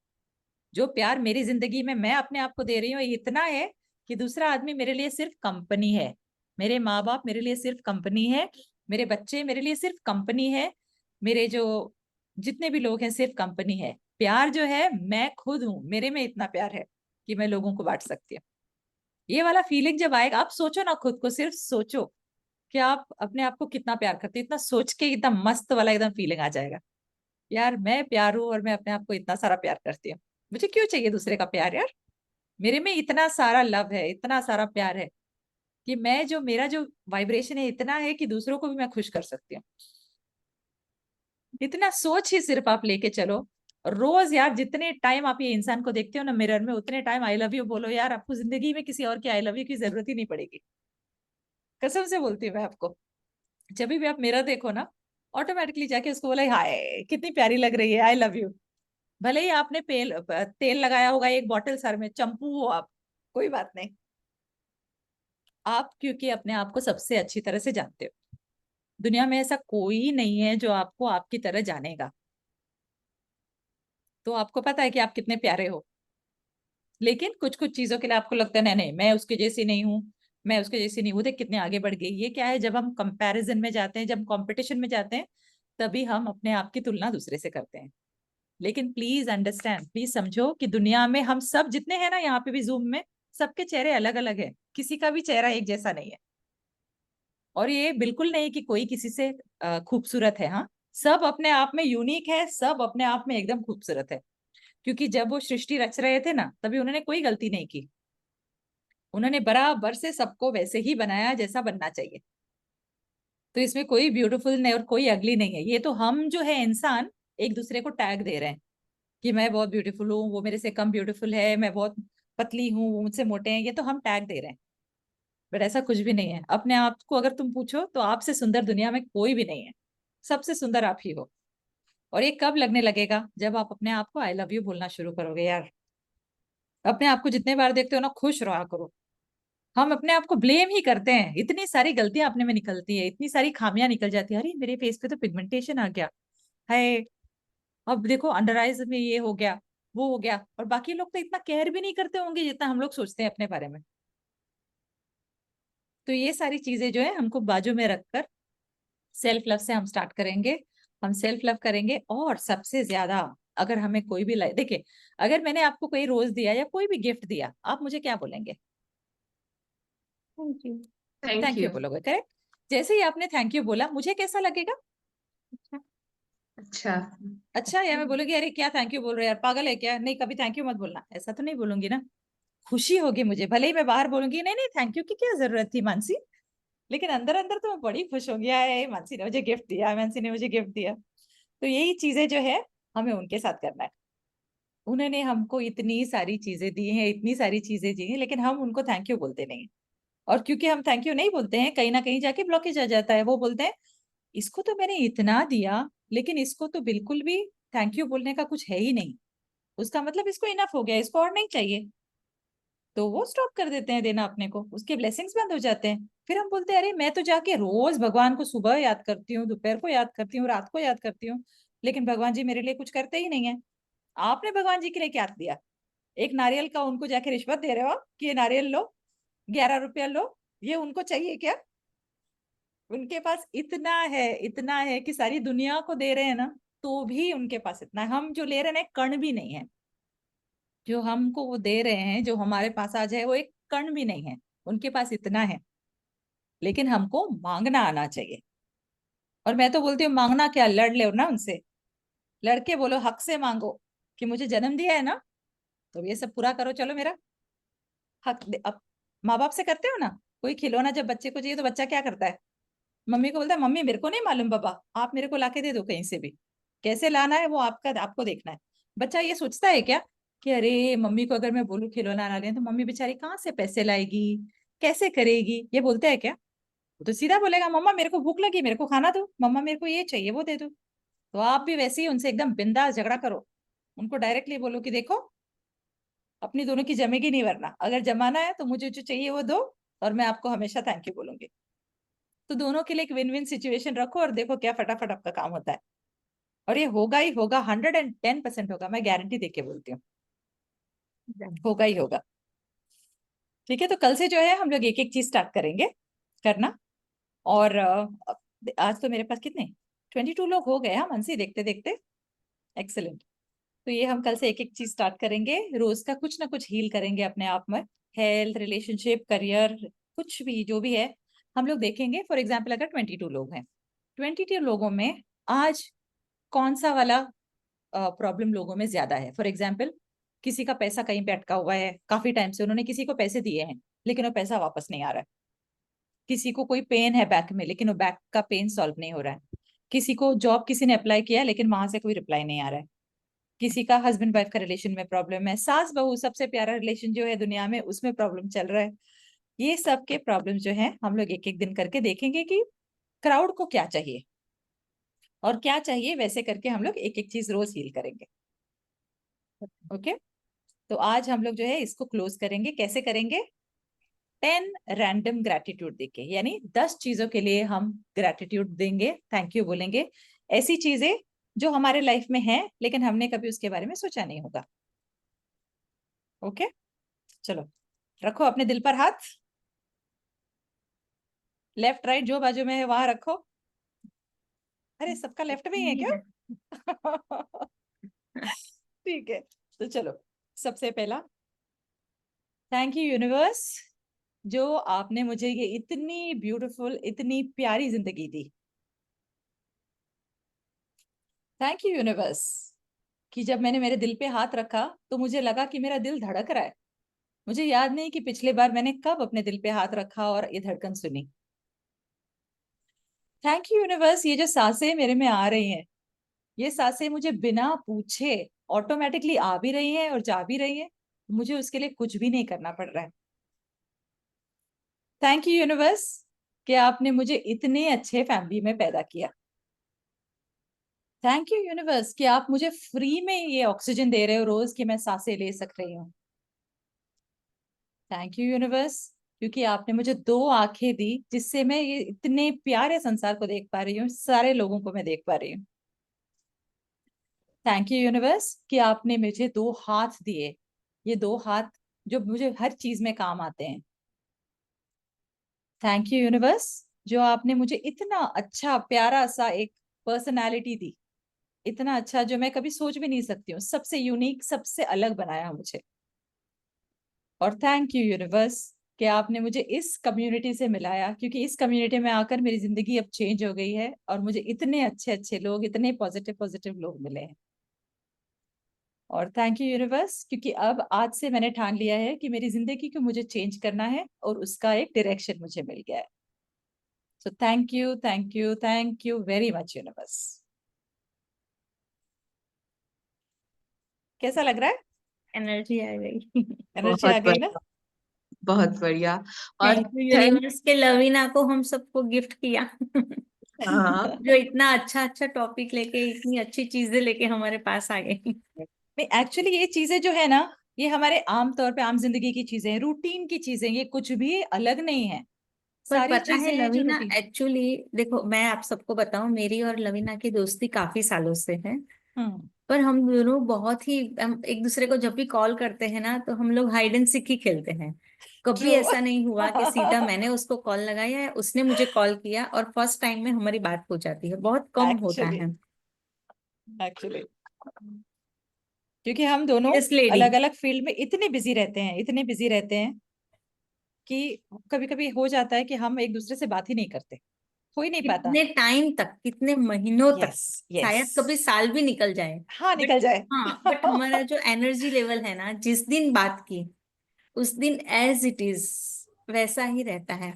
जो प्यार मेरी जिंदगी में मैं अपने आप को दे रही हूँ, ये इतना है कि दूसरा आदमी मेरे लिए सिर्फ कंपनी है। मेरे माँ बाप मेरे लिए सिर्फ कंपनी है, मेरे बच्चे मेरे लिए सिर्फ कंपनी है, मेरे जो जितने भी लोग हैं सिर्फ कंपनी है। प्यार जो है मैं खुद हूँ, मेरे में इतना प्यार है कि मैं लोगों को बांट सकती हूँ। ये वाला फीलिंग जब आएगा, आप सोचो ना, खुद को सिर्फ सोचो कि आप अपने आप को कितना प्यार करते हो, इतना सोच के इतना मस्त वाला एकदम फीलिंग आ जाएगा, यार मैं प्यार हूं और मैं अपने आप को इतना सारा प्यार करती हूँ, मुझे क्यों चाहिए दूसरे का प्यार यार, मेरे में इतना सारा लव है, इतना सारा प्यार है कि मैं जो मेरा जो वाइब्रेशन है इतना है कि दूसरों को भी मैं खुश कर सकती हूँ। इतना सोच ही सिर्फ आप लेके चलो। रोज यार जितने टाइम आप ये इंसान को देखते हो ना मिरर में, उतने टाइम आई लव यू बोलो यार, आपको जिंदगी में किसी और के आई लव यू की जरूरत ही नहीं पड़ेगी। कसम से बोलती हूँ मैं आपको, जब भी आप मिरर देखो ना, ऑटोमेटिकली जाके उसको बोला हाय कितनी प्यारी लग रही है, आई लव यू। भले ही आपने तेल लगाया होगा एक बॉटल सर में, चंपू हो आप, कोई बात नहीं, आप क्योंकि अपने आप को सबसे अच्छी तरह से जानते हो, दुनिया में ऐसा कोई नहीं है जो आपको आपकी तरह जानेगा। तो आपको पता है कि आप कितने प्यारे हो, लेकिन कुछ कुछ चीजों के लिए आपको लगता है नहीं नहीं मैं उसके जैसी नहीं हूँ, मैं उसके जैसी नहीं हूँ। देख कितने आगे बढ़ गई। ये क्या है, जब हम कंपैरिजन में जाते हैं, जब कंपटीशन में जाते हैं, तभी हम अपने आप की तुलना दूसरे से करते हैं। लेकिन प्लीज अंडरस्टैंड, प्लीज समझो कि दुनिया में हम सब जितने हैं ना, यहाँ पे भी जूम में, सबके चेहरे अलग अलग है, किसी का भी चेहरा एक जैसा नहीं है। और ये बिल्कुल नहीं कि कोई किसी से खूबसूरत है, हाँ, सब अपने आप में यूनिक है, सब अपने आप में एकदम खूबसूरत है। क्योंकि जब वो सृष्टि रच रहे थे ना, तभी उन्होंने कोई गलती नहीं की, उन्होंने बराबर से सबको वैसे ही बनाया जैसा बनना चाहिए। तो इसमें कोई ब्यूटीफुल नहीं और कोई अगली नहीं है, ये तो हम जो है इंसान एक दूसरे को टैग दे रहे हैं कि मैं बहुत ब्यूटीफुल हूँ, वो मेरे से कम ब्यूटीफुल है, मैं बहुत पतली हूँ, वो मुझसे मोटे हैं, ये तो हम टैग दे रहे हैं। बट ऐसा कुछ भी नहीं है। अपने आप को अगर तुम पूछो तो आपसे सुंदर दुनिया में कोई भी नहीं है, सबसे सुंदर आप ही हो। और ये कब लगने लगेगा, जब आप अपने आप को आई लव यू बोलना शुरू करोगे। यार अपने आप को जितने बार देखते हो ना, खुश रहा करो। हम अपने आप को ब्लेम ही करते हैं, इतनी सारी गलतियां अपने में निकलती है, इतनी सारी खामियां निकल जाती है, अरे मेरे फेस पे तो पिगमेंटेशन आ गया है, अब देखो अंडर आइज में ये हो गया, वो हो गया। और बाकी लोग तो इतना केयर भी नहीं करते होंगे जितना हम लोग सोचते हैं अपने बारे में। तो ये सारी चीजें जो है हमको बाजू में रखकर सेल्फ लव से हम स्टार्ट करेंगे। हम सेल्फ लव करेंगे, और सबसे ज्यादा अगर हमें कोई भी देखिए, अगर मैंने आपको कोई रोज दिया या कोई भी गिफ्ट दिया, आप मुझे क्या बोलेंगे? Thank you. Thank thank you you. बोलोगे, करेक्ट? जैसे ही आपने थैंक यू बोला, मुझे कैसा लगेगा? अच्छा। अच्छा, या मैं बोलूंगी अरे क्या थैंक यू बोल रहे हो यार, पागल है क्या? नहीं, कभी थैंक यू मत बोलना, ऐसा तो नहीं बोलूंगी ना। खुशी होगी मुझे, भले ही मैं बाहर बोलूंगी नहीं नहीं थैंक यू की क्या जरूरत थी मानसी, लेकिन अंदर अंदर तो मैं बड़ी खुश होंगी, आए मानसी ने मुझे गिफ्ट दिया, मानसी ने मुझे गिफ्ट दिया। तो यही चीजें जो है हमें उनके साथ करना है। उन्होंने हमको इतनी सारी चीजें दी हैं, इतनी सारी चीजें दी हैं, लेकिन हम उनको थैंक यू बोलते नहीं हैं। और क्योंकि हम थैंक यू नहीं बोलते हैं, कहीं ना कहीं जाके ब्लॉकेज आ जाता है। वो बोलते हैं इसको तो मैंने इतना दिया, लेकिन इसको तो बिल्कुल भी थैंक यू बोलने का कुछ है ही नहीं, उसका मतलब इसको इनफ हो गया, इसको और नहीं चाहिए। तो वो स्टॉप कर देते हैं देना अपने को, उसके ब्लेसिंग्स बंद हो जाते हैं। फिर हम बोलते हैं अरे मैं तो जाके रोज भगवान को सुबह याद करती हूँ, दोपहर को याद करती हूँ, रात को याद करती हूँ, लेकिन भगवान जी मेरे लिए कुछ करते ही नहीं है। आपने भगवान जी के लिए क्या दिया? एक नारियल का उनको जाके रिश्वत दे रहे हो आप कि ये नारियल लो, 11 रुपया लो, ये उनको चाहिए क्या? उनके पास इतना है कि सारी दुनिया को दे रहे हैं ना, तो भी उनके पास इतना है। हम जो ले रहे हैं ना, एक कण भी नहीं है। जो हमको वो दे रहे हैं, जो हमारे पास आज है, वो एक कण भी नहीं है, उनके पास इतना है। लेकिन हमको मांगना आना चाहिए। और मैं तो बोलती हूँ मांगना क्या, लड़ ले ना उनसे, लड़के बोलो, हक से मांगो कि मुझे जन्म दिया है ना, तो ये सब पूरा करो, चलो मेरा हक अब माँ बाप से करते हो ना, कोई खिलौना जब बच्चे को चाहिए तो बच्चा क्या करता है? मम्मी को बोलता है मम्मी मेरे को नहीं मालूम बाबा, आप मेरे को लाके दे दो कहीं से भी, कैसे लाना है वो आपका, आपको देखना है। बच्चा ये सोचता है क्या कि अरे मम्मी को अगर मैं बोलूँ खिलौना ला लें तो मम्मी बेचारी कहाँ से पैसे लाएगी, कैसे करेगी? ये बोलते हैं क्या? वो तो सीधा बोलेगा मम्मा मेरे को भूख लगी, मेरे को खाना दो, मम्मा मेरे को ये चाहिए वो दे दो। तो आप भी वैसे ही उनसे एकदम बिंदास झगड़ा करो, उनको डायरेक्टली बोलो कि देखो अपनी दोनों की जमेगी नहीं, वरना अगर जमाना है तो मुझे जो चाहिए वो दो, और मैं आपको हमेशा थैंक यू बोलूंगी। तो दोनों के लिए एक विन विन सिचुएशन रखो, और देखो क्या फटाफट आपका काम होता है। और ये होगा ही होगा, 110% होगा, मैं गारंटी देके बोलती हूँ, होगा ही होगा। ठीक है, तो कल से जो है हम लोग एक एक चीज स्टार्ट करेंगे करना। और आज तो मेरे पास कितने 22 लोग हो गए, हम मनसी देखते देखते। एक्सेलेंट। तो ये हम कल से एक एक चीज स्टार्ट करेंगे, रोज का कुछ ना कुछ हील करेंगे अपने आप में। हेल्थ, रिलेशनशिप, करियर, कुछ भी जो भी है हम लोग देखेंगे। फॉर एग्जाम्पल अगर 22 लोग हैं, 22 लोगों में आज कौन सा वाला प्रॉब्लम लोगों में ज्यादा है। फॉर एग्जाम्पल किसी का पैसा कहीं पे अटका हुआ है, काफी टाइम से उन्होंने किसी को पैसे दिए हैं लेकिन वो पैसा वापस नहीं आ रहा है। किसी को कोई पेन है बैक में लेकिन वो बैक का पेन सॉल्व नहीं हो रहा है। किसी को जॉब किसी ने अप्लाई किया लेकिन वहां से कोई रिप्लाई नहीं आ रहा है। किसी का हस्बैंड वाइफ का रिलेशन में प्रॉब्लम है, सास बहू सबसे प्यारा रिलेशन जो है दुनिया में उसमें प्रॉब्लम चल रहा है। ये सब के प्रॉब्लम जो है हम लोग एक एक दिन करके देखेंगे कि क्राउड को क्या चाहिए और क्या चाहिए, वैसे करके हम लोग एक एक चीज रोज हील करेंगे। ओके, तो आज हम लोग जो है इसको क्लोज करेंगे। कैसे करेंगे? 10 रैंडम ग्रैटिट्यूड देके, यानी 10 चीजों के लिए हम ग्रैटिट्यूड देंगे, थैंक यू बोलेंगे। ऐसी चीजें जो हमारे लाइफ में है लेकिन हमने कभी उसके बारे में सोचा नहीं होगा। ओके, चलो रखो अपने दिल पर हाथ, लेफ्ट राइट जो बाजू में है वहां रखो। अरे सबका लेफ्ट में ही है क्या? ठीक है, तो चलो सबसे पहला, थैंक यू यूनिवर्स जो आपने मुझे ये इतनी ब्यूटीफुल, इतनी प्यारी जिंदगी दी। थैंक यू यूनिवर्स कि जब मैंने मेरे दिल पे हाथ रखा तो मुझे लगा कि मेरा दिल धड़क रहा है। मुझे याद नहीं कि पिछले बार मैंने कब अपने दिल पे हाथ रखा और ये धड़कन सुनी। थैंक यू यूनिवर्स, ये जो सांसें मेरे में आ रही हैं, ये सांसें मुझे बिना पूछे ऑटोमेटिकली आ भी रही हैं और जा भी रही हैं, मुझे उसके लिए कुछ भी नहीं करना पड़ रहा है। थैंक यू यूनिवर्स कि आपने मुझे इतने अच्छे फैमिली में पैदा किया। थैंक यू यूनिवर्स कि आप मुझे फ्री में ये ऑक्सीजन दे रहे हो रोज कि मैं सांसें ले सक रही हूँ। थैंक यू यूनिवर्स क्योंकि आपने मुझे 2 आंखें दी जिससे मैं ये इतने प्यारे संसार को देख पा रही हूँ, सारे लोगों को मैं देख पा रही हूँ। थैंक यू यूनिवर्स कि आपने मुझे 2 हाथ दिए, ये 2 हाथ जो मुझे हर चीज में काम आते हैं। थैंक यू यूनिवर्स जो आपने मुझे इतना अच्छा प्यारा सा एक पर्सनालिटी दी, इतना अच्छा जो मैं कभी सोच भी नहीं सकती हूँ, सबसे यूनिक, सबसे अलग बनाया मुझे। और थैंक यू यूनिवर्स कि आपने मुझे इस कम्युनिटी से मिलाया, क्योंकि इस कम्युनिटी में आकर मेरी जिंदगी अब चेंज हो गई है और मुझे इतने अच्छे अच्छे लोग, इतने पॉजिटिव पॉजिटिव लोग मिले हैं। और थैंक यू यूनिवर्स क्योंकि अब आज से मैंने ठान लिया है कि मेरी जिंदगी को मुझे चेंज करना है और उसका एक डायरेक्शन मुझे मिल गया है। So thank you, thank you, thank you very much universe. कैसा लग रहा है? एनर्जी आ गई। एनर्जी आ बहुत गई ना? बढ़िया, बहुत बढ़िया। और थैंक यू थैंक यूनिवर्स के लवीना को हम सबको गिफ्ट किया। हाँ जो इतना अच्छा अच्छा टॉपिक लेके, इतनी अच्छी चीजें लेके हमारे पास आ गई। नहीं, एक्चुअली ये चीजें जो है ना, ये हमारे आम तौर पे आम जिंदगी की चीजें हैं, रूटीन की चीजें, ये कुछ भी अलग नहीं है। पर सारी पता है चीजें हैं जो लवीना, रूटीन। एक्चुअली देखो मैं आप सबको बताऊं, मेरी और लवीना की दोस्ती काफी सालों से है। हम्म। पर हम दोनों बहुत ही, हम एक दूसरे को जब भी कॉल करते हैं ना तो हम लोग हाइड एंड सीक ही खेलते हैं। कभी ट्रू। ऐसा नहीं हुआ कि सीधा मैंने उसको कॉल लगाया या उसने मुझे कॉल किया और फर्स्ट टाइम में हमारी बात हो जाती है, बहुत कम होता एक्चुअली, है। एक्चुअली क्योंकि हम दोनों यस लेडी। अलग अलग फील्ड में इतने बिजी रहते हैं, इतने बिजी रहते हैं कि कभी कभी हो जाता है कि हम एक दूसरे से बात ही नहीं करते, हो ही नहीं पाता। कितने टाइम तक, कितने महीनों तक, यस, यस। शायद कभी साल भी निकल जाए। हाँ, बट निकल जाए। हाँ, बट हमारा जो एनर्जी लेवल है ना, जिस दिन बात की उस दिन एज इट इज वैसा ही रहता है।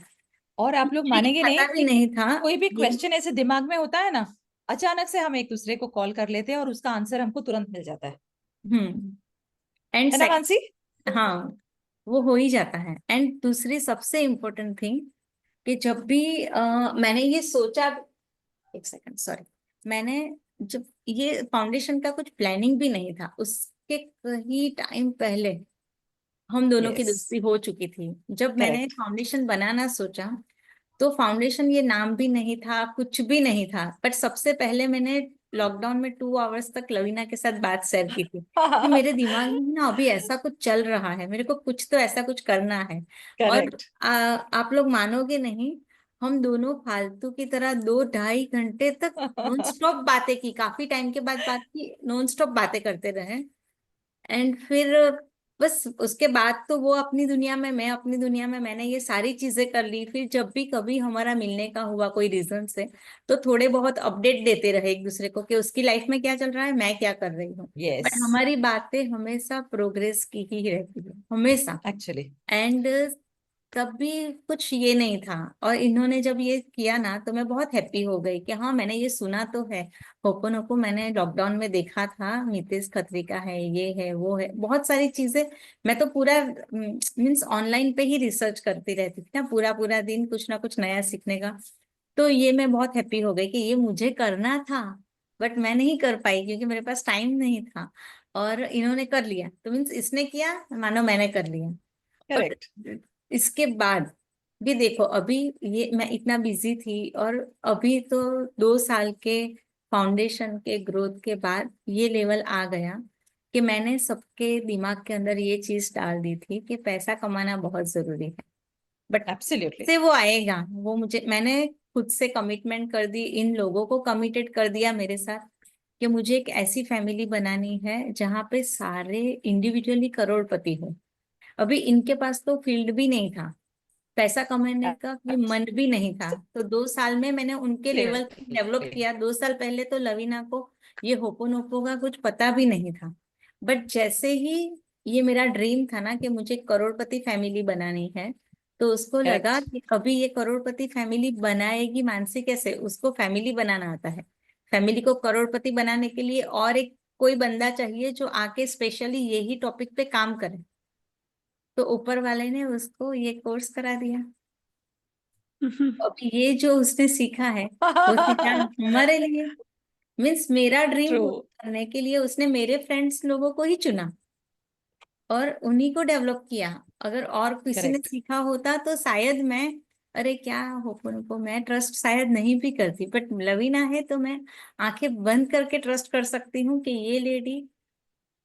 और आप लोग मुझे ये मानेंगे नहीं पता भी कि नहीं था कोई भी ये। क्वेश्चन ऐसे दिमाग में होता है ना, अचानक से हम एक दूसरे को कॉल कर लेते हैं और उसका आंसर हमको तुरंत मिल जाता एंड है ना मानसी? हाँ, वो हो ही जाता है। एंड दूसरी सबसे इम्पोर्टेंट थिंग कि जब भी मैंने ये सोचा, एक सेकंड सॉरी, मैंने जब ये फाउंडेशन का कुछ प्लानिंग भी नहीं था, उसके कहीं टाइम पहले हम दोनों की यस, दोस्ती हो चुकी थी। जब मैंने करेक्ट। फाउंडेशन बनाना सोचा तो फाउंडेशन ये नाम भी नहीं था, कुछ भी नहीं था, बट सबसे पहले मैंने लॉकडाउन में 2 आवर्स तक लवीना के साथ बात शेयर की थी कि मेरे दिमाग में ना अभी ऐसा कुछ चल रहा है, मेरे को कुछ तो ऐसा कुछ करना है। और करेक्ट। आप लोग मानोगे नहीं, हम दोनों फालतू की तरह 2-2.5 घंटे तक नॉन स्टॉप बातें की, काफी टाइम के बाद बात की, नॉन स्टॉप बातें करते रहे। एंड फिर बस उसके बाद तो वो अपनी दुनिया में, मैं अपनी दुनिया में, मैंने ये सारी चीजें कर ली। फिर जब भी कभी हमारा मिलने का हुआ कोई रीजन से, तो थोड़े बहुत अपडेट देते रहे एक दूसरे को कि उसकी लाइफ में क्या चल रहा है, मैं क्या कर रही हूँ। बट यस, हमारी बातें हमेशा प्रोग्रेस की ही रहती है, हमेशा। एक्चुअली एंड कभी कुछ ये नहीं था। और इन्होंने जब ये किया ना, तो मैं बहुत हैप्पी हो गई कि हाँ, मैंने ये सुना तो है। होपोनोपो मैंने लॉकडाउन में देखा था, नितेश खत्री का है, ये है, वो है, बहुत सारी चीजें। मैं तो पूरा मीन्स ऑनलाइन पे ही रिसर्च करती रहती थी ना, पूरा पूरा दिन कुछ ना कुछ नया सीखने का। तो ये मैं बहुत हैप्पी हो गई कि ये मुझे करना था, बट मैं नहीं कर पाई क्योंकि मेरे पास टाइम नहीं था। और इन्होंने कर लिया, तो मीन्स इसने किया मानो मैंने कर लिया। But correct. इसके बाद भी देखो, अभी ये मैं इतना बिजी थी, और अभी तो 2 साल के फाउंडेशन के ग्रोथ के बाद ये लेवल आ गया कि मैंने सबके दिमाग के अंदर ये चीज डाल दी थी कि पैसा कमाना बहुत जरूरी है। But absolutely. से वो आएगा, वो मुझे, मैंने खुद से कमिटमेंट कर दी, इन लोगों को कमिटेड कर दिया मेरे साथ कि मुझे एक ऐसी फैमिली बनानी है जहाँ पे सारे इंडिविजुअली करोड़पति हो। अभी इनके पास तो फील्ड भी नहीं था, पैसा कमाने का कोई मन भी नहीं था। तो 2 साल में मैंने उनके लेवल पे डेवलप किया। 2 साल पहले तो लवीना को ये होपोनोपो का कुछ पता भी नहीं था। बट जैसे ही ये मेरा ड्रीम था ना कि मुझे करोड़पति फैमिली बनानी है, तो उसको लगा करेक्ट। कि अभी ये करोड़पति फैमिली बनाएगी। मानसी कैसे, उसको फैमिली बनाना आता है। फैमिली को करोड़पति बनाने के लिए और एक कोई बंदा चाहिए जो आके स्पेशली यही टॉपिक पे काम करे। तो ऊपर वाले ने उसको ये कोर्स करा दिया। अब ये जो उसने सीखा है, वो सीखा हमारे लिए। मीन्स मेरा ड्रीम ट्रू। पूरा करने के लिए उसने मेरे फ्रेंड्स लोगों को ही चुना और उन्हीं को डेवलप किया। अगर और किसी ने करेक्ट। सीखा होता तो शायद मैं, अरे क्या होपन को मैं ट्रस्ट शायद नहीं भी करती। बट लवीना है तो मैं आंखें बंद करके ट्रस्ट कर सकती हूँ कि ये लेडी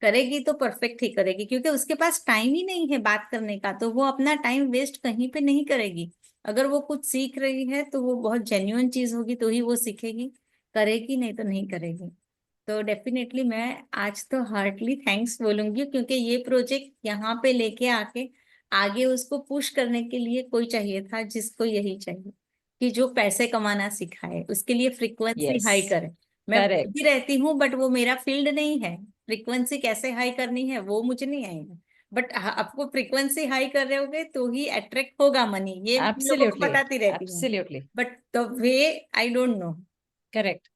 करेगी तो परफेक्ट ही करेगी, क्योंकि उसके पास टाइम ही नहीं है बात करने का। तो वो अपना टाइम वेस्ट कहीं पे नहीं करेगी। अगर वो कुछ सीख रही है तो वो बहुत जेन्युइन चीज होगी तो ही वो सीखेगी, करेगी नहीं तो नहीं करेगी। तो डेफिनेटली मैं आज तो हार्टली थैंक्स बोलूंगी, क्योंकि ये प्रोजेक्ट यहाँ पे लेके आके आगे उसको पुश करने के लिए कोई चाहिए था, जिसको यही चाहिए कि जो पैसे कमाना सिखाए, उसके लिए फ्रीक्वेंसी यस, हाई करे। मैं बोलती करेक्ट। रहती हूँ बट वो मेरा फील्ड नहीं है। फ्रीक्वेंसी कैसे हाई करनी है वो मुझे नहीं आएगा। बट आपको फ्रीक्वेंसी हाई कर रहे होगे तो ही अट्रैक्ट होगा मनी, ये मैं इन लोगों को एब्सोल्युटली, बताती रहती हूँ। Absolutely. But the way I don't know. Correct.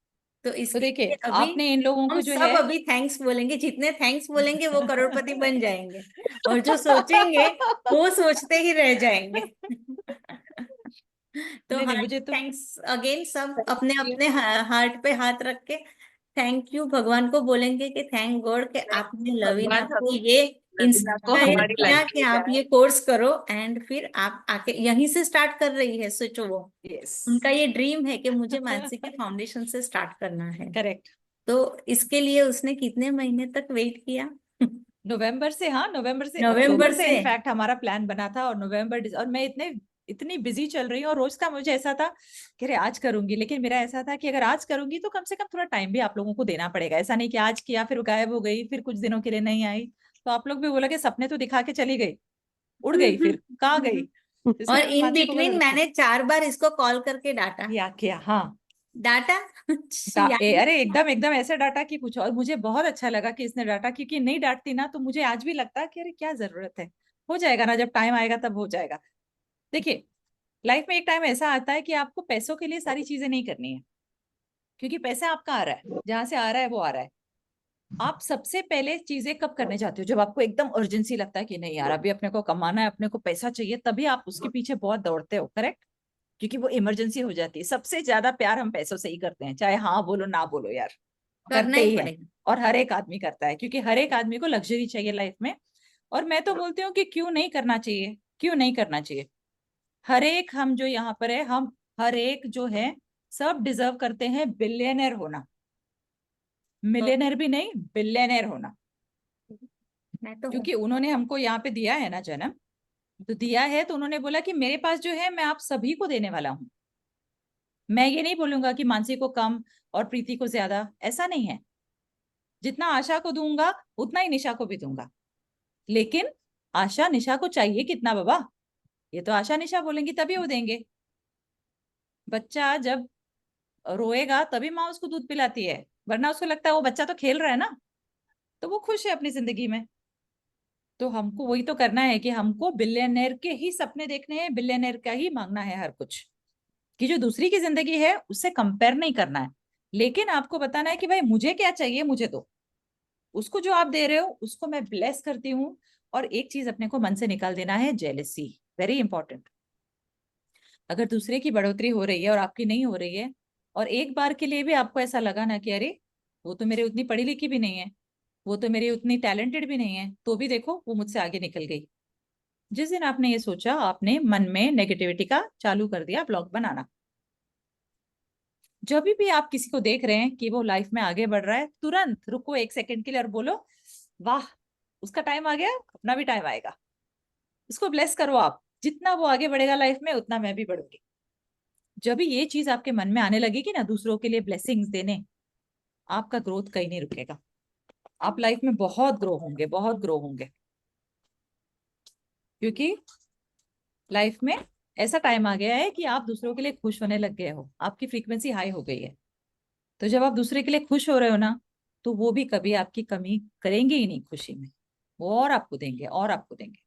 तो तो इसके लिए देखिए, अभी आपने इन लोगों हम को जो सब है अभी थैंक्स बोलेंगे, जितने थैंक्स बोलेंगे वो करोड़पति बन जाएंगे, और जो सोचेंगे वो सोचते ही रह जाएंगे। तो नहीं नहीं, हार्ट मुझे तो थैंक्स अगेन, सब अपने Thank you, अपने हार्ट पे हाथ रख के थैंक यू भगवान को बोलेंगे कि थैंक गॉड कि आपने लवीना भगवान को हम ये लवीना को इंस्पायर हमारी किया लाइफ कि में आप जाए। ये कोर्स करो। एंड फिर आप आके यहीं से स्टार्ट कर रही है, सोचो वो, यस। उनका ये ड्रीम है कि मुझे मानसिक के फाउंडेशन से स्टार्ट करना है। करेक्ट। तो इसके लिए उसने कितने महीने तक वेट किया? नवंबर से, हाँ नवंबर से, नवंबर अक्टूबर से से। इनफैक्ट हमारा प्लान बना था, और और मैं इतनी बिजी चल रही हूँ, और रोज का मुझे ऐसा था कि अरे आज करूंगी, लेकिन मेरा ऐसा था कि अगर आज करूंगी तो कम से कम थोड़ा टाइम भी आप लोगों को देना पड़ेगा। ऐसा नहीं कि आज किया फिर गायब हो गई, फिर कुछ दिनों के लिए नहीं आई, तो आप लोग भी बोला कि सपने तो दिखा के चली गई, उड़ गई, फिर कहाँ गई। और इसलिए इन मानसी को बोला बिटवीन रुको। मैंने 4 बार इसको कॉल करके डांटा। या किया, हाँ। डांटा यानी अरे एकदम एकदम ऐसे डाटा की पूछो, और मुझे बहुत अच्छा लगा कि इसने डाटा, क्योंकि नहीं डांटती ना तो मुझे आज भी लगता है कि अरे क्या जरूरत है, हो जाएगा ना, जब टाइम आएगा तब हो जाएगा। देखिए, लाइफ में एक टाइम ऐसा आता है कि आपको पैसों के लिए सारी चीजें नहीं करनी है, क्योंकि पैसा आपका आ रहा है, जहां से आ रहा है वो आ रहा है। आप सबसे पहले चीजें कब करने जाते हो? जब आपको एकदम अर्जेंसी लगता है कि नहीं यार अभी अपने को कमाना है, अपने को पैसा चाहिए, तभी आप उसके पीछे बहुत दौड़ते हो, करेक्ट? क्योंकि वो इमरजेंसी हो जाती है। सबसे ज्यादा प्यार हम पैसों से ही करते हैं, चाहे हाँ बोलो ना बोलो यार, करना करते ही ही हैं। पड़ेगा। और हर एक आदमी करता है, क्योंकि हर एक आदमी को लग्जरी चाहिए लाइफ में। और मैं तो बोलती हूँ कि क्यों नहीं करना चाहिए, क्यों नहीं करना चाहिए। हर एक, हम जो यहाँ पर है, हम हर एक जो है सब डिजर्व करते हैं बिलियनर होना, और मिलियनर भी नहीं, बिलियनर होना। मैं तो हूँ। क्योंकि उन्होंने हमको यहाँ पे दिया है ना जन्म, तो दिया है तो उन्होंने बोला कि मेरे पास जो है मैं आप सभी को देने वाला हूँ। मैं ये नहीं बोलूंगा कि मानसी को कम और प्रीति को ज्यादा, ऐसा नहीं है। जितना आशा को दूंगा उतना ही निशा को भी दूंगा। लेकिन आशा निशा को चाहिए कितना बाबा? ये तो आशा निशा बोलेंगी तभी वो देंगे। बच्चा जब रोएगा तभी माँ उसको दूध पिलाती है, वरना उसको लगता है वो बच्चा तो खेल रहा है ना, तो वो खुश है अपनी जिंदगी में। तो हमको वही तो करना है कि हमको बिलियनर के ही सपने देखने हैं, बिलियनर का ही मांगना है हर कुछ, कि जो दूसरी की जिंदगी है उससे कंपेयर नहीं करना है। लेकिन आपको बताना है कि भाई मुझे क्या चाहिए, मुझे दो। उसको जो आप दे रहे हो उसको मैं ब्लेस करती हूँ। और एक चीज अपने को मन से निकाल देना है, जेलेसी, वेरी इंपॉर्टेंट। अगर दूसरे की बढ़ोतरी हो रही है और आपकी नहीं हो रही है, और एक बार के लिए भी आपको ऐसा लगा ना कि अरे वो तो मेरे उतनी पढ़ी लिखी भी नहीं है, वो तो मेरी उतनी टैलेंटेड भी नहीं है, तो भी देखो वो मुझसे आगे निकल गई। जिस दिन आपने ये सोचा, आपने मन में नेगेटिविटी का चालू कर दिया ब्लॉग बनाना। जब भी आप किसी को देख रहे हैं कि वो लाइफ में आगे बढ़ रहा है, तुरंत रुको 1 सेकंड के लिए और बोलो वाह, उसका टाइम आ गया, अपना भी टाइम आएगा। उसको ब्लेस करो आप, जितना वो आगे बढ़ेगा लाइफ में उतना मैं भी बढ़ूंगी। जब भी ये चीज आपके मन में आने लगेगी ना, दूसरों के लिए ब्लेसिंग्स देने, आपका ग्रोथ कहीं नहीं रुकेगा। आप लाइफ में बहुत ग्रो होंगे, बहुत ग्रो होंगे। क्योंकि लाइफ में ऐसा टाइम आ गया है कि आप दूसरों के लिए खुश होने लग गए हो, आपकी फ्रीक्वेंसी हाई हो गई है। तो जब आप दूसरे के लिए खुश हो रहे हो ना, तो वो भी कभी आपकी कमी करेंगे ही नहीं खुशी में, वो और आपको देंगे और आपको देंगे।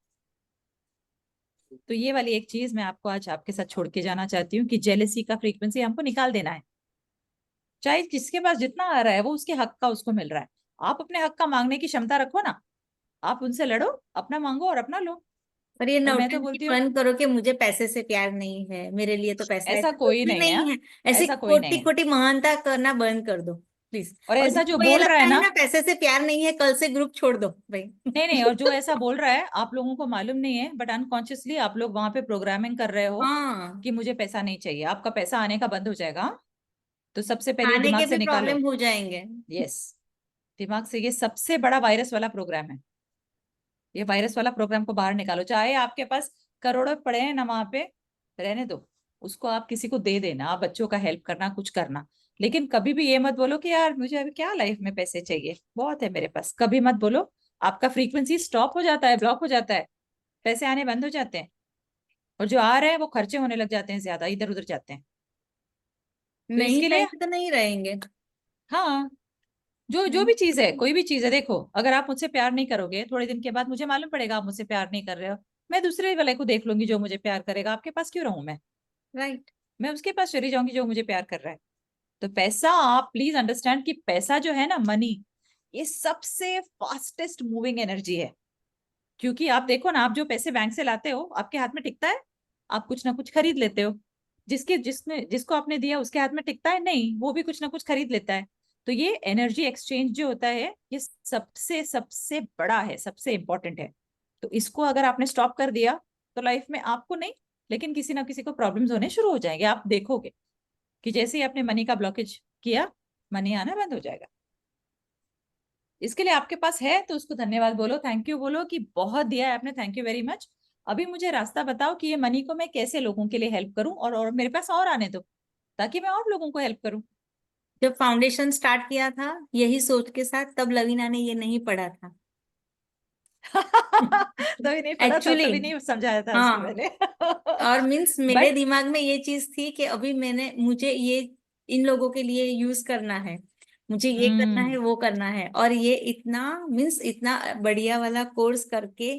तो ये वाली एक चीज मैं आपको आज आपके साथ छोड़ के जाना चाहती हूँ कि जेलेसी का फ्रीक्वेंसी हमको निकाल देना है। चाहे जिसके पास जितना आ रहा है वो उसके हक का उसको मिल रहा है, आप अपने हक का मांगने की क्षमता रखो ना। आप उनसे लड़ो, अपना मांगो और अपना लो। पर ये और मैं तो नौटंकी बोलती हूँ बंद करो कि मुझे पैसे से प्यार नहीं है, मेरे लिए तो पैसा, ऐसा ऐसा कुछ कोई भी नहीं है, नहीं है। ऐसे ऐसा कोई नहीं कोटि है। कोटि महानता करना बंद कर दो प्लीज। और और ऐसा जो जिसको ये बोल रहा लगता है है ना, ना पैसे से प्यार नहीं है, कल से ग्रुप छोड़ दो भाई। नहीं नहीं, और जो ऐसा बोल रहा है आप लोगों को मालूम नहीं है, बट अनकॉन्शियसली आप लोग वहां पे प्रोग्रामिंग कर रहे हो हाँ, कि मुझे पैसा नहीं चाहिए। आपका पैसा आने का बंद हो जाएगा। तो सबसे पहले ये खाने दिमाग के से भी निकालो। प्रॉब्लम हो जाएंगे। यस, दिमाग से ये सबसे बड़ा वायरस वाला प्रोग्राम है। ये वायरस वाला प्रोग्राम को बाहर निकालो। चाहे आपके पास करोड़ों पड़े हैं ना वहां पे, रहने दो। उसको आप किसी को दे देना, आप बच्चों का हेल्प करना, कुछ करना। लेकिन कभी भी ये मत बोलो कि यार मुझे अभी क्या लाइफ में पैसे चाहिए, बहुत है मेरे पास, कभी मत बोलो। आपका फ्रीक्वेंसी स्टॉप हो जाता है, ब्लॉक हो जाता है, पैसे आने बंद हो जाते हैं। और जो आ रहे हैं वो खर्चे होने लग जाते हैं, ज्यादा इधर उधर जाते हैं। तो नहीं इसके लिए रहेंगे तो नहीं रहेंगे। हाँ, जो जो नहीं। भी चीज है, कोई भी चीज है, देखो अगर आप मुझसे प्यार नहीं करोगे, थोड़े दिन के बाद मुझे मालूम पड़ेगा आप मुझसे प्यार नहीं कर रहे हो, मैं दूसरे वाले को देख लूंगी जो मुझे प्यार करेगा। आपके पास क्यों रहूं राइट। मैं उसके पास चली जाऊंगी जो मुझे प्यार कर रहा है। तो पैसा, आप प्लीज अंडरस्टैंड कि पैसा जो है ना, मनी, ये सबसे फास्टेस्ट मूविंग एनर्जी है। क्योंकि आप देखो ना, आप जो पैसे बैंक से लाते हो आपके हाथ में टिकता है? आप कुछ ना कुछ खरीद लेते हो। जिसको आपने दिया उसके हाथ में टिकता है? नहीं, वो भी कुछ ना कुछ खरीद लेता है। तो ये एनर्जी एक्सचेंज जो होता है, ये सबसे सबसे बड़ा है, सबसे इंपॉर्टेंट है। तो इसको अगर आपने स्टॉप कर दिया, तो लाइफ में आपको नहीं, लेकिन किसी ना किसी को प्रॉब्लम्स होने शुरू हो जाएंगे। आप देखोगे कि जैसे ही आपने मनी का ब्लॉकेज किया, मनी आना बंद हो जाएगा। इसके लिए आपके पास है तो उसको धन्यवाद बोलो, थैंक यू बोलो कि बहुत दिया है आपने, थैंक यू वेरी मच। अभी मुझे रास्ता बताओ कि ये मनी को मैं कैसे लोगों के लिए हेल्प करूं, और मेरे पास और आने दो, ताकि मैं और लोगों को हेल्प करूं। जब फाउंडेशन स्टार्ट किया था यही सोच के साथ, तब लवीना ने ये नहीं पढ़ा था। तभी नहीं पढ़ा था, एक्चुअली। तभी नहीं समझाया था उसने हाँ। पहले। और मीन्स मेरे बट दिमाग में ये चीज थी कि अभी मुझे ये इन लोगों के लिए यूज करना है, मुझे ये करना है, वो करना है। और ये इतना मीन्स इतना बढ़िया वाला कोर्स करके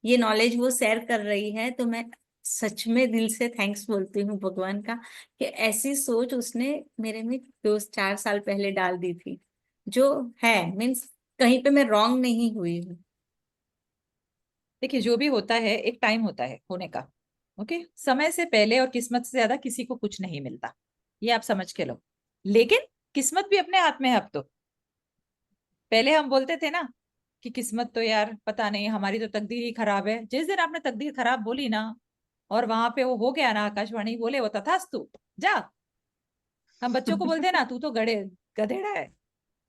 ये नॉलेज वो शेयर कर रही है, तो मैं सच में दिल से थैंक्स बोलती हूँ भगवान का कि ऐसी सोच उसने मेरे में 2-4 साल पहले डाल दी थी, जो है मीन्स कहीं पे मैं रॉन्ग नहीं हुई हूँ। देखिए, जो भी होता है एक टाइम होता है होने का। ओके, समय से पहले और किस्मत से ज्यादा किसी को कुछ नहीं मिलता, ये आप समझ के लो। लेकिन किस्मत भी अपने हाथ में है अब तो। पहले हम बोलते थे ना कि किस्मत तो यार पता नहीं, हमारी तो तकदीर ही खराब है। जिस दिन आपने तकदीर खराब बोली ना, और वहां पे वो हो गया ना, आकाशवाणी बोले वो तथास्तु, जा। हम बच्चों को बोलते हैं ना, तू तो गधेड़ा है,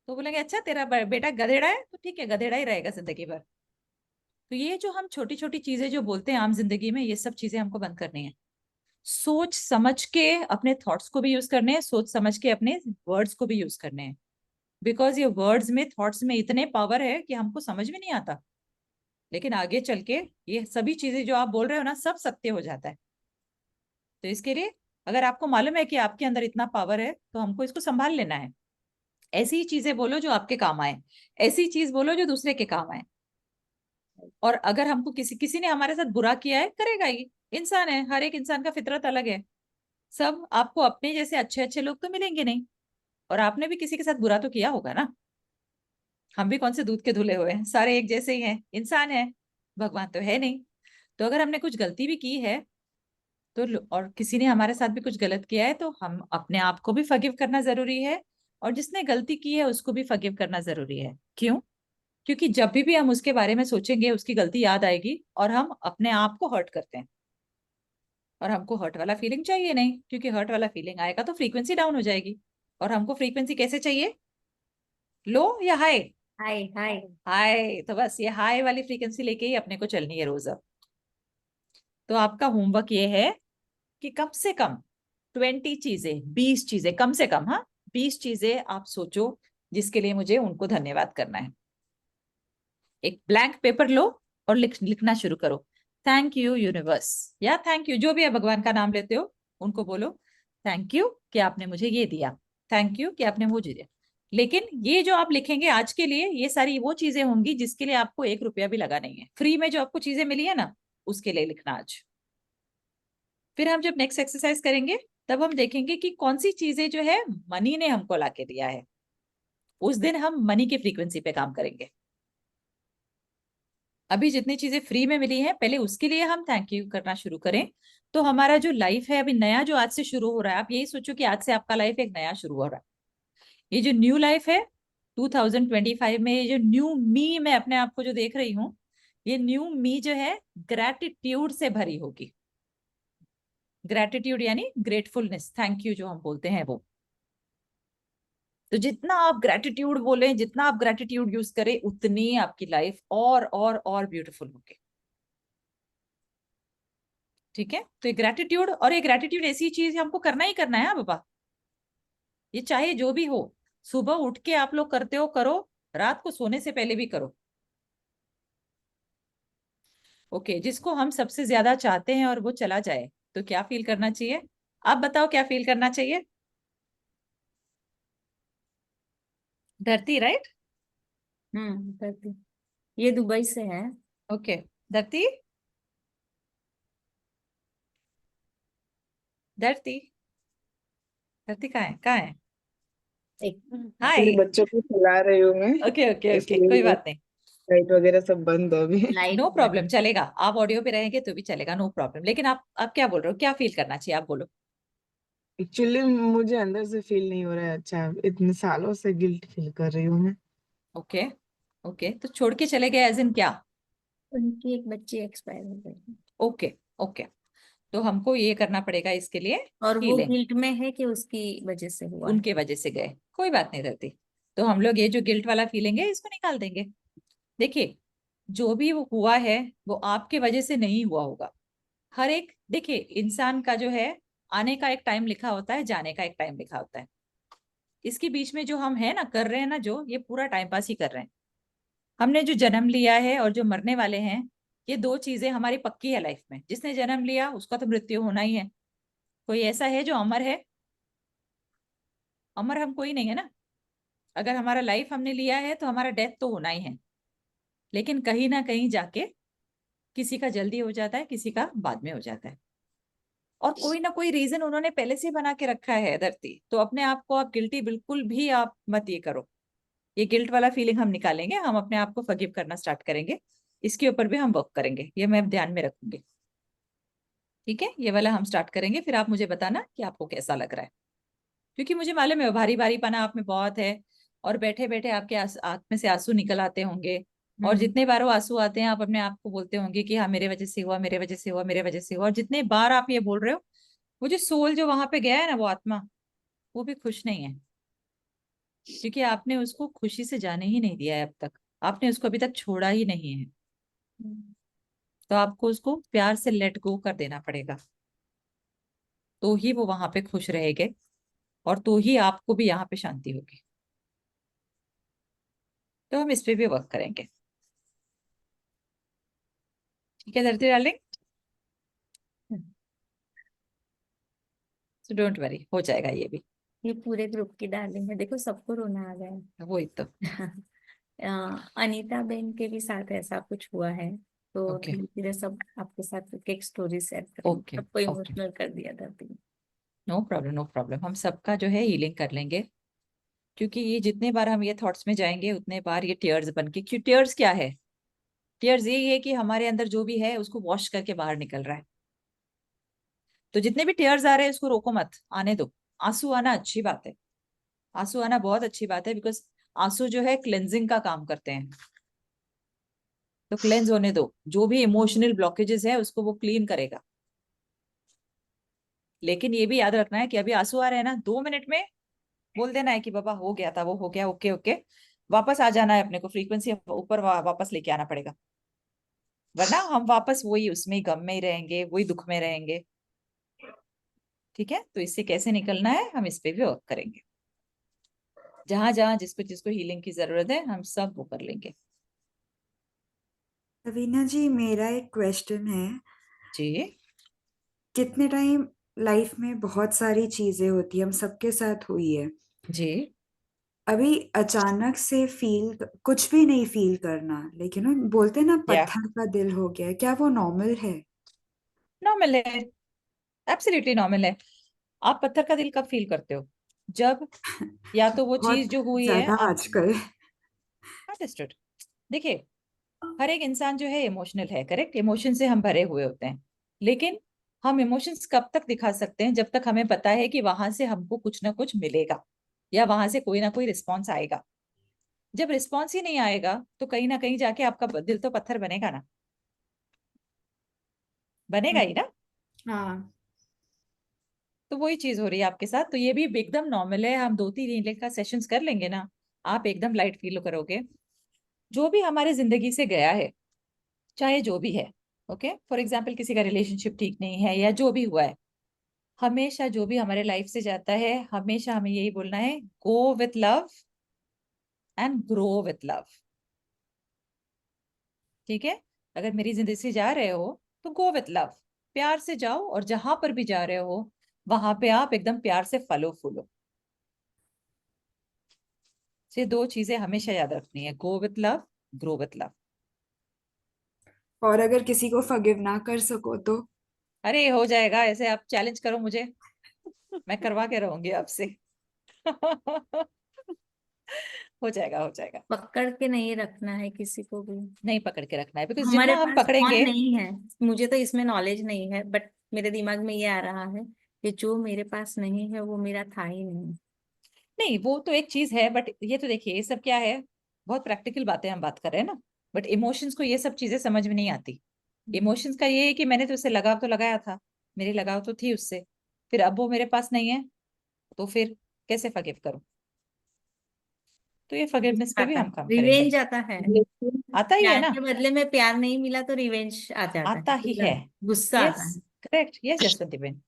तो बोलेंगे अच्छा तेरा बेटा गधेड़ा है, तो ठीक है, गधेड़ा ही रहेगा जिंदगी भर। तो ये जो हम छोटी छोटी चीजें जो बोलते हैं आम जिंदगी में, ये सब चीजें हमको बंद करनी है। सोच समझ के अपने थॉट्स को भी यूज करने हैं, सोच समझ के अपने वर्ड्स को भी यूज करने हैं। बिकॉज ये वर्ड्स में, थॉट्स में इतने पावर है कि हमको समझ में नहीं आता। लेकिन आगे चल के ये सभी चीजें जो आप बोल रहे हो ना, सब सत्य हो जाता है। तो इसके लिए अगर आपको मालूम है कि आपके अंदर इतना पावर है, तो हमको इसको संभाल लेना है। ऐसी ही चीजें बोलो जो आपके काम आए, ऐसी चीज बोलो जो दूसरे के काम आए। और अगर हमको किसी किसी ने हमारे साथ बुरा किया है, करेगा ही, इंसान है, हर एक इंसान का फितरत अलग है। सब आपको अपने जैसे अच्छे अच्छे लोग तो मिलेंगे नहीं, और आपने भी किसी के साथ बुरा तो किया होगा ना। हम भी कौन से दूध के धुले हुए हैं, सारे एक जैसे ही हैं, इंसान है, भगवान तो है नहीं। तो अगर हमने कुछ गलती भी की है, तो और किसी ने हमारे साथ भी कुछ गलत किया है, तो हम अपने आप को भी फॉरगिव करना जरूरी है, और जिसने गलती की है उसको भी फॉरगिव करना जरूरी है। क्यों? क्योंकि जब भी हम उसके बारे में सोचेंगे, उसकी गलती याद आएगी और हम अपने आप को हर्ट करते हैं। और हमको हर्ट वाला फीलिंग चाहिए नहीं, क्योंकि हर्ट वाला फीलिंग आएगा तो फ्रीक्वेंसी डाउन हो जाएगी। और हमको फ्रीक्वेंसी कैसे चाहिए, लो या हाई? हाय हाय। हाई। तो बस ये हाई वाली फ्रीक्वेंसी लेके ही अपने को चलनी है रोज अब। तो आपका होमवर्क ये है कि कम से कम 20 चीजें, 20 चीजें कम से कम, हाँ 20 चीजें आप सोचो जिसके लिए मुझे उनको धन्यवाद करना है। एक ब्लैंक पेपर लो और लिखना शुरू करो। थैंक यू यूनिवर्स, या थैंक यू, जो भी आप भगवान का नाम लेते हो उनको बोलो, थैंक यू कि आपने मुझे ये दिया, थैंक यू कि आपने मुझे दिया। लेकिन ये जो आप लिखेंगे आज के लिए, ये सारी वो चीजें होंगी जिसके लिए आपको 1 रुपया भी लगा नहीं है। फ्री में जो आपको चीजें मिली है ना, उसके लिए लिखना आज। फिर हम जब नेक्स्ट एक्सरसाइज करेंगे, तब हम देखेंगे कि कौन सी चीजें जो है मनी ने हमको लाके दिया है। उस दिन हम मनी की फ्रीक्वेंसी पे काम करेंगे। अभी जितनी चीजें फ्री में मिली है, पहले उसके लिए हम थैंक यू करना शुरू करें। तो हमारा जो लाइफ है अभी नया, जो आज से शुरू हो रहा है, आप यही सोचो कि आज से आपका लाइफ एक नया शुरू हो रहा है। ये जो न्यू लाइफ है 2025 में, ये जो न्यू मी मैं अपने आप को जो देख रही हूँ, ये न्यू मी जो है ग्रेटिट्यूड से भरी होगी। ग्रेटिट्यूड यानी ग्रेटफुलनेस, थैंक यू जो हम बोलते हैं वो। तो जितना आप ग्रेटिट्यूड बोले, जितना आप ग्रेटिट्यूड यूज करें, उतनी आपकी लाइफ और ब्यूटीफुल होगी। ठीक है? तो ये ग्रेटिट्यूड, और ये ग्रेटिट्यूड ऐसी चीज हमको करना ही करना है। हाँ बाबा, ये चाहे जो भी हो, सुबह उठ के आप लोग करते हो करो, रात को सोने से पहले भी करो। ओके, जिसको हम सबसे ज्यादा चाहते हैं और वो चला जाए, तो क्या फील करना चाहिए? आप बताओ क्या फील करना चाहिए? धरती, राइट? करती। ये दुबई से है। ओके, धरती, धरती, धरती कहाँ है, कहाँ है? एक हाय। अपने बच्चों को खिला रही हूँ मैं, ओके ओके ओके, कोई इसलिए बात नहीं। लाइट वगैरह सब बंद है अभी। लाइट नो प्रॉब्लम, चलेगा। आप ऑडियो पे रहेंगे तो भी चलेगा, नो प्रॉब्लम। लेकिन आप क्या बोल रहे हो, क्या फील करना चाहिए, आप बोलो। एक्चुअली मुझे अंदर से फील नहीं हो रहा है अच्छा, इतने सालों से गिल्ट फील कर रही हूँ मैं। ओके ओके, तो छोड़ के चले गए एज इन क्या? उनकी एक बच्ची एक्सपायर हो गई ओके ओके, तो हमको ये करना पड़ेगा इसके लिए और वो हीलिंग। गिल्ट में है कि उसकी वजह से हुआ है। उनके वजह से गए, कोई बात नहीं रहती। तो हम लोग ये जो गिल्ट वाला फीलिंग है, इसको निकाल देंगे। देखिए, जो भी वो हुआ है, वो आपके वजह से नहीं हुआ होगा। हर एक, देखिए, इंसान का जो है, आने का एक टाइम लिखा होता है, जाने का एक टाइम लिखा होता है। इसके बीच में जो हम है ना, कर रहे हैं ना, जो ये पूरा टाइम पास ही कर रहे हैं। हमने जो जन्म लिया है और जो मरने वाले हैं, ये दो चीजें हमारी पक्की है लाइफ में। जिसने जन्म लिया उसका तो मृत्यु होना ही है। कोई ऐसा है जो अमर है? अमर हम कोई नहीं है ना। अगर हमारा लाइफ हमने लिया है तो हमारा डेथ तो होना ही है। लेकिन कहीं ना कहीं जाके किसी का जल्दी हो जाता है, किसी का बाद में हो जाता है। और कोई ना कोई रीजन उन्होंने पहले से बना के रखा है धरती। तो अपने आप को आप गिल्टी बिल्कुल भी आप मत ये करो। ये गिल्ट वाला फीलिंग हम निकालेंगे, हम अपने आप को फॉरगिव करना स्टार्ट करेंगे। इसके ऊपर भी हम वर्क करेंगे, ये मैं ध्यान में रखूंगी। ठीक है, ये वाला हम स्टार्ट करेंगे, फिर आप मुझे बताना कि आपको कैसा लग रहा है। क्योंकि मुझे मालूम है भारी भारी पना आप में बहुत है, और बैठे बैठे आपके आंख में से आंसू निकल आते होंगे। और जितने बार वो आंसू आते हैं, आप अपने आप को बोलते होंगे कि हाँ मेरे वजह से हुआ, मेरे वजह से हुआ, मेरे वजह से हुआ। और जितने बार आप ये बोल रहे हो, वो जो सोल जो वहां पे गया है ना, वो आत्मा, वो भी खुश नहीं है। क्योंकि आपने उसको खुशी से जाने ही नहीं दिया है अब तक। आपने उसको अभी तक छोड़ा ही नहीं है। तो आपको उसको प्यार से लेट गो कर देना पड़ेगा, तो ही वो वहां पे खुश रहेंगे, और तो ही आपको भी यहाँ पे शांति होगी। तो हम इस पे भी वर्क करेंगे। ठीक है धरती डार्लिंग, सो डोंट वरी, हो जाएगा ये भी। ये पूरे ग्रुप की डार्लिंग है, देखो सबको रोना आ गया है। वही तो। अनीता बेन के भी साथ ऐसा कुछ हुआ है, तो ओके धीरे धीरे सब आपके साथ एक एक स्टोरी शेयर करेंगे, ओके सबको ओके, इमोशनल कर दिया धरती। नो प्रॉब्लम नो प्रॉब्लम, हम सबका जो है हीलिंग कर लेंगे। क्योंकि ये जितने बार हम ये थॉट्स में जाएंगे उतने बार ये टीयर्स बन के, क्यों टीयर्स क्या है, टीयर्स यही है कि हमारे अंदर जो भी है उसको वॉश करके बाहर निकल रहा है। तो जितने भी टीयर्स आ रहे हैं उसको रोको मत, आने दो। आंसू आना अच्छी बात है, आंसू आना बहुत अच्छी बात है, बिकॉज आंसू जो है क्लेंजिंग का काम करते हैं। तो क्लेंज होने दो, जो भी इमोशनल ब्लॉकेजेस है उसको वो क्लीन करेगा। लेकिन ये भी याद रखना है कि अभी आंसू आ रहे हैं ना, 2 मिनट में बोल देना है कि बाबा हो गया था, वो हो गया, ओके ओके, वापस आ जाना है, अपने को फ्रीक्वेंसी ऊपर वापस लेके आना पड़ेगा, वरना हम वापस वही उसमें ही गम में ही रहेंगे, वही दुख में रहेंगे। ठीक है, तो इससे कैसे निकलना है हम इस पे भी वर्क करेंगे। जहां जहां जिसको जिसको हीलिंग की जरूरत है हम सब वो कर लेंगे। रवीना जी, मेरा एक क्वेश्चन है। जी कितने टाइम लाइफ में बहुत सारी चीजें होती है, हम सबके साथ हुई है, जी, अभी अचानक से फील, कुछ भी नहीं फील करना, लेकिन ना बोलते हैं ना या पत्थर का दिल हो गया है, क्या वो नॉर्मल है? नॉर्मल है, एब्सोल्युटली नॉर्मल है। आप पत्थर का दिल कब फील करते हो? जब या तो वो बहुत चीज जो हुई है ज्यादा आप, आजकल। अंडरस्टूड। देखिए, हर एक इंसान जो है इमोशनल है, करेक्ट, इमोशन से हम भरे हुए होते हैं। लेकिन हम इमोशंस कब तक दिखा सकते हैं? जब तक हमें पता है कि वहां से हमको कुछ ना कुछ मिलेगा, या वहां से कोई ना कोई रिस्पॉन्स आएगा। जब रिस्पॉन्स ही नहीं आएगा तो कहीं ना कहीं जाके आपका दिल तो पत्थर बनेगा ना, बनेगा ही ना। हाँ। तो वही चीज हो रही है आपके साथ, तो ये भी एकदम नॉर्मल है। हम 2-3 का सेशंस कर लेंगे ना, आप एकदम लाइट फील करोगे। जो भी हमारे जिंदगी से गया है, चाहे जो भी है, ओके, फॉर एग्जाम्पल किसी का रिलेशनशिप ठीक नहीं है या जो भी हुआ है, हमेशा जो भी हमारे लाइफ से जाता है हमेशा हमें यही बोलना है, go with love and grow with love. ठीक है, अगर मेरी जिंदगी से जा रहे हो तो गो विथ लव, प्यार से जाओ, और जहां पर भी जा रहे हो वहां पे आप एकदम प्यार से फलो फूलो। ये 2 चीजें हमेशा याद रखनी है, go with love, grow with love. और अगर किसी को फॉरगिव ना कर सको तो? अरे हो जाएगा, ऐसे आप चैलेंज करो मुझे, मैं करवा के रहूंगी आपसे। हो जाएगा हो जाएगा। पकड़ के नहीं रखना है किसी को भी। नहीं पकड़ के रखना है, बिकॉज हमारे जितना हम पास कौन पकड़ेंगे। नहीं है, मुझे तो इसमें नॉलेज नहीं है, बट मेरे दिमाग में ये आ रहा है कि जो मेरे पास नहीं है वो मेरा था ही नहीं। नहीं वो तो एक चीज है, बट ये तो देखिए ये सब क्या है, बहुत प्रैक्टिकल बातें हम बात कर रहे हैं ना। बट इमोशंस को ये सब चीजें समझ में नहीं आती। इमोशंस का ये है कि मैंने तो उससे लगाव तो लगाया था, मेरी लगाव तो थी उससे, फिर अब वो मेरे पास नहीं है, तो फिर कैसे फॉरगिव करूं? तो ये फॉरगिवनेस पे भी आता है, हम काम करेंगे। रिवेंज आता है। आता ही है प्यार ना, के बदले में प्यार नहीं मिला तो रिवेंज आ जाता है, आता ही है। मतलब गुस्सा आता यस, है। Correct, yes Jaswanti Ben.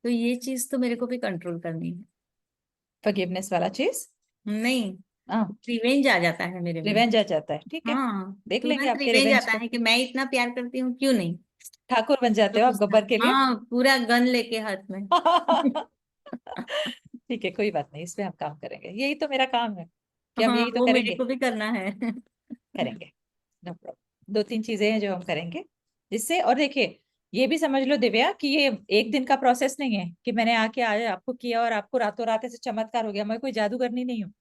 तो ये चीज तो मेरे को भी कंट्रोल करनी है। फॉरगिवनेस वाला चीज, नहीं, हाँ, रिवेंज आ जाता है मेरे में। रिवेंज आ जाता है, ठीक है, हाँ, देख लेंगे तुरंत आपके रिवेंज रिवेंज आता को। है कि मैं इतना प्यार करती हूँ, क्यों नहीं। ठाकुर बन जाते तो हो आप गुस्सा, गब्बर के लिए। हाँ, पूरा गन लेके हाथ में। ठीक है, कोई बात नहीं, इस पे हम काम करेंगे, यही तो मेरा काम है कि हम हाँ, यही तो वो मेरे करेंगे। को भी करना है। करेंगे, नो प्रॉब्लम। 2-3 चीजें हैं जो हम करेंगे जिससे, और देखिए ये भी समझ लो दिव्या कि ये एक दिन का प्रोसेस नहीं है कि मैंने आके आज आपको किया और आपको रातों रात ऐसे चमत्कार हो गया, मैं कोई जादूगरनी नहीं हूँ।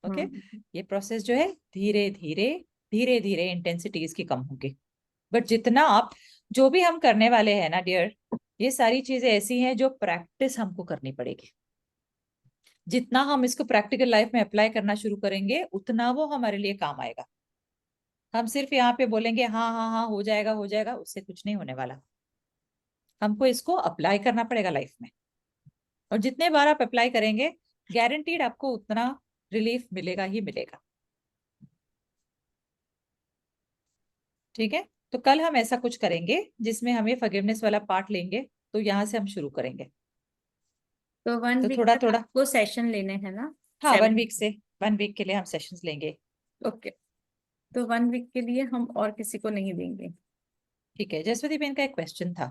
ओके, हम्म, ये प्रोसेस जो है धीरे धीरे, धीरे धीरे इंटेंसिटी इसकी कम होगी। बट जितना आप, जो भी हम करने वाले हैं ना डियर, ये सारी चीजें ऐसी हैं जो प्रैक्टिस हमको करनी पड़ेगी। जितना हम इसको प्रैक्टिकल लाइफ में अप्लाई करना शुरू करेंगे उतना वो हमारे लिए काम आएगा। हम सिर्फ यहाँ पे बोलेंगे हाँ हाँ हाँ हो जाएगा, उससे कुछ नहीं होने वाला। हमको इसको अप्लाई करना पड़ेगा लाइफ में, और जितने बार आप अप्लाई करेंगे गारंटीड आपको उतना रिलीफ मिलेगा ही मिलेगा। ठीक है, तो कल हम ऐसा कुछ करेंगे जिसमें हम ये फॉरगिवनेस वाला पार्ट लेंगे, तो यहाँ से हम शुरू करेंगे। तो वन तो वीक थोड़ा तक थोड़ा, आपको सेशन लेने हैं ना? हाँ 7। 1 वीक के लिए हम सेशंस लेंगे। ओके, तो 1 वीक के लिए हम और किसी को नहीं देंगे। ठीक है, जसवती बहन का एक क्वेश्चन था।